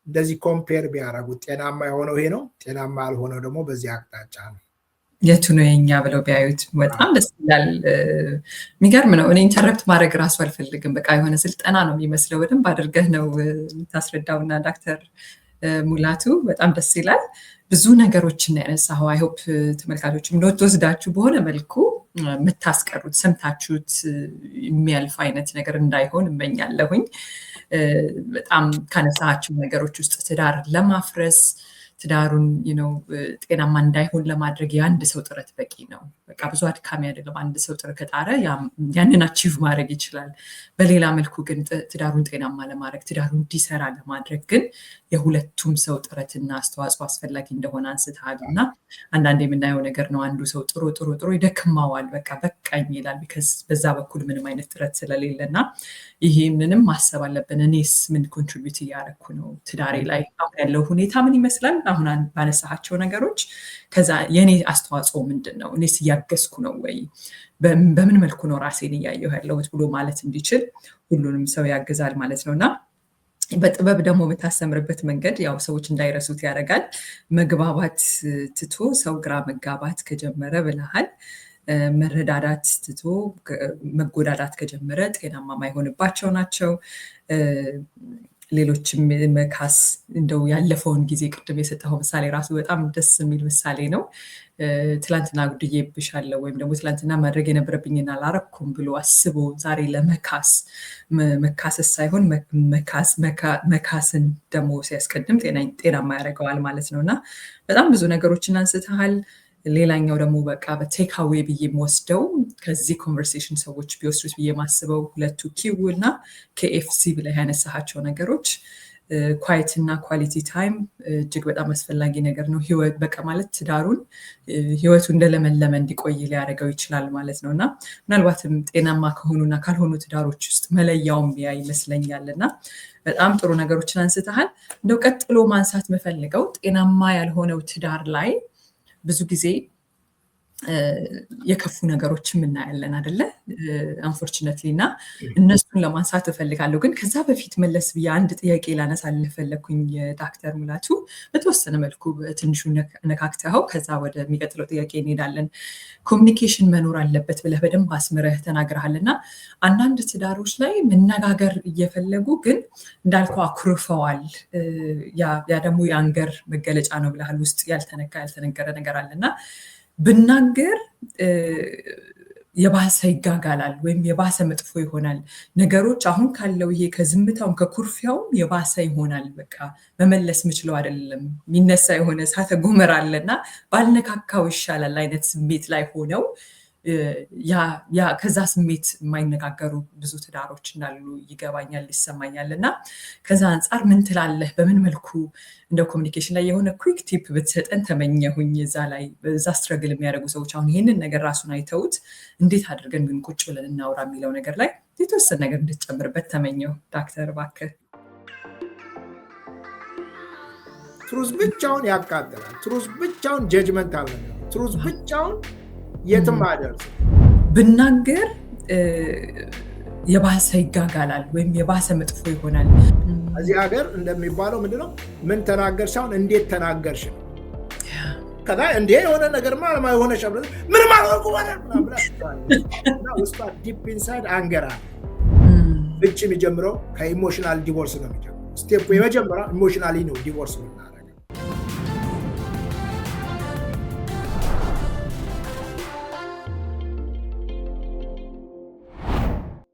S2: እንደዚህ ኮምፔር ቢያደርጉት ጤናማ የሆነው ይሄ ነው፣ ጤናማ ያልሆነው ደግሞ በዚህ አቅጣጫ ነው።
S1: የቱ ነው የኛ ብለው ቢያዩት በጣም ደስ ይላል። የሚገርም ነው። እኔ ኢንተረፕት ማድረግ ራሱ አልፈልግም። በቃ የሆነ ስልጠና ነው የሚመስለው። በደንብ አድርገህ ነው የምታስረዳውና ዶክተር ሙላቱ በጣም ደስ ይላል። ብዙ ነገሮችን ያነሳው አይሆፕ ተመልካቾችም ኖት ወስዳችሁ በሆነ መልኩ የምታስቀሩት ሰምታችሁት የሚያልፍ አይነት ነገር እንዳይሆን እመኛለሁኝ። በጣም ካነሳችሁ ነገሮች ውስጥ ትዳር ለማፍረስ ትዳሩን ጤናማ እንዳይሆን ለማድረግ የአንድ ሰው ጥረት በቂ ነው። በቃ ብዙ አድካሚ አይደለም። አንድ ሰው ጥረት ከጣረ ያንን አቺቭ ማድረግ ይችላል። በሌላ መልኩ ግን ትዳሩን ጤናማ ለማድረግ ትዳሩን እንዲሰራ ለማድረግ ግን የሁለቱም ሰው ጥረትና አስተዋጽኦ አስፈላጊ እንደሆነ አንስተሃል። እና አንዳንድ የምናየው ነገር ነው። አንዱ ሰው ጥሩ ይደክማዋል፣ በቃኝ ይላል። በዛ በኩል ምንም አይነት ጥረት ስለሌለና ይህንንም ማሰብ አለብን። እኔስ ምን ኮንትሪቢዩት እያደረኩ ነው ትዳሬ ላይ? አሁን ያለው ሁኔታ ምን ይመስላል? አሁን ባነሳቸው ነገሮች ከዛ የኔ አስተዋጽኦ ምንድን ነው? እኔስ እያገዝኩ ነው ወይ? በምን መልኩ ነው ራሴን እያየሁ ያለሁት ብሎ ማለት እንዲችል ሁሉንም ሰው ያግዛል ማለት ነውና በጥበብ ደግሞ የምታስተምርበት መንገድ ያው ሰዎች እንዳይረሱት ያደርጋል። መግባባት ትቶ ሰው ግራ መጋባት ከጀመረ ብለሃል። መረዳዳት ትቶ መጎዳዳት ከጀመረ ጤናማ ማይሆንባቸው ናቸው። ሌሎችም መካስ እንደው ያለፈውን ጊዜ ቅድም የሰጠው ምሳሌ ራሱ በጣም ደስ የሚል ምሳሌ ነው። ትላንትና ጉድዬብሻለሁ ወይም ደግሞ ትላንትና ማድረግ የነበረብኝን አላረኩም ብሎ አስቦ ዛሬ ለመካስ መካሰስ ሳይሆን መካስን ደግሞ ሲያስቀድም ጤናማ ያደርገዋል ማለት ነው። እና በጣም ብዙ ነገሮችን አንስተሃል። ሌላኛው ደግሞ በቃ በቴክአዌ ብዬ የምወስደው ከዚህ ኮንቨርሴሽን ሰዎች ቢወስዱት ብዬ ማስበው ሁለቱ ኪው እና KFC ብለህ ያነሳሃቸው ነገሮች ኳይት እና ኳሊቲ ታይም እጅግ በጣም አስፈላጊ ነገር ነው። ህይወት በቃ ማለት ትዳሩን ህይወቱ እንደለመለመ እንዲቆይ ሊያደርገው ይችላል ማለት ነው። እና ምናልባትም ጤናማ ከሆኑና ካልሆኑ ትዳሮች ውስጥ መለያውም ያ ይመስለኛል። እና በጣም ጥሩ ነገሮችን አንስተሃል። እንደው ቀጥሎ ማንሳት መፈልገው ጤናማ ያልሆነው ትዳር ላይ ብዙ ጊዜ የከፉ ነገሮችም እናያለን አይደለ? አንፎርቹኔትሊ እና እነሱን ለማንሳት እፈልጋለሁ። ግን ከዛ በፊት መለስ ብዬ አንድ ጥያቄ ላነሳልህ ፈለኩኝ ዶክተር ሙላቱ። በተወሰነ መልኩ ትንሹ ነካክተኸው ከዛ ወደሚቀጥለው ጥያቄ እንሄዳለን። ኮሚኒኬሽን መኖር አለበት ብለህ በደንብ አስምረህ ተናግረሃል። እና አንዳንድ ትዳሮች ላይ መነጋገር እየፈለጉ ግን እንዳልከው አኩርፈዋል። ያ ደግሞ የአንገር መገለጫ ነው ብለሃል። ውስጥ ያልተነገረ ነገር አለና ብናገር የባሰ ይጋጋላል ወይም የባሰ መጥፎ ይሆናል። ነገሮች አሁን ካለው ይሄ ከዝምታውም ከኩርፊያውም የባሰ ይሆናል። በቃ መመለስ ምችለው አይደለም። የሚነሳ የሆነ እሳተ ገሞራ አለና ባልነካካው ይሻላል አይነት ስሜት ላይ ሆነው ያ ከዛ ስሜት የማይነጋገሩ ብዙ ትዳሮች እንዳሉ ይገባኛል ይሰማኛል እና ከዛ አንጻር ምን ትላለህ በምን መልኩ እንደ ኮሚኒኬሽን ላይ የሆነ ኩዊክ ቲፕ ብትሰጠን ተመኘሁኝ እዛ ላይ በዛ ስትረግል የሚያደርጉ ሰዎች አሁን ይሄንን ነገር ራሱን አይተውት እንዴት አድርገን ግን ቁጭ ብለን እናውራ የሚለው ነገር ላይ የተወሰነ ነገር እንድትጨምርበት ተመኘው ዶክተር እባክህ
S2: ትሩዝ ብቻውን ያቃጥላል ትሩዝ ብቻውን ጀጅመንት አለ ትሩዝ ብቻውን የትም አደርስ
S1: ብናገር የባሰ ይጋጋላል ወይም የባሰ መጥፎ ይሆናል
S2: እዚህ ሀገር እንደሚባለው ምንድነው ምን ተናገርሽ አሁን እንዴት ተናገርሽ ከዛ እንዴ የሆነ ነገር ማለት ማይሆነ ሸብረ ምን ማለት ነው እና ውስጣ ዲፕ ኢንሳይድ አንገራ ብቻ የሚጀምረው ከኢሞሽናል ዲቮርስ ነው የሚጀምረው ስቴፕ የመጀመሪያ ኢሞሽናሊ ነው ዲቮርስ ነው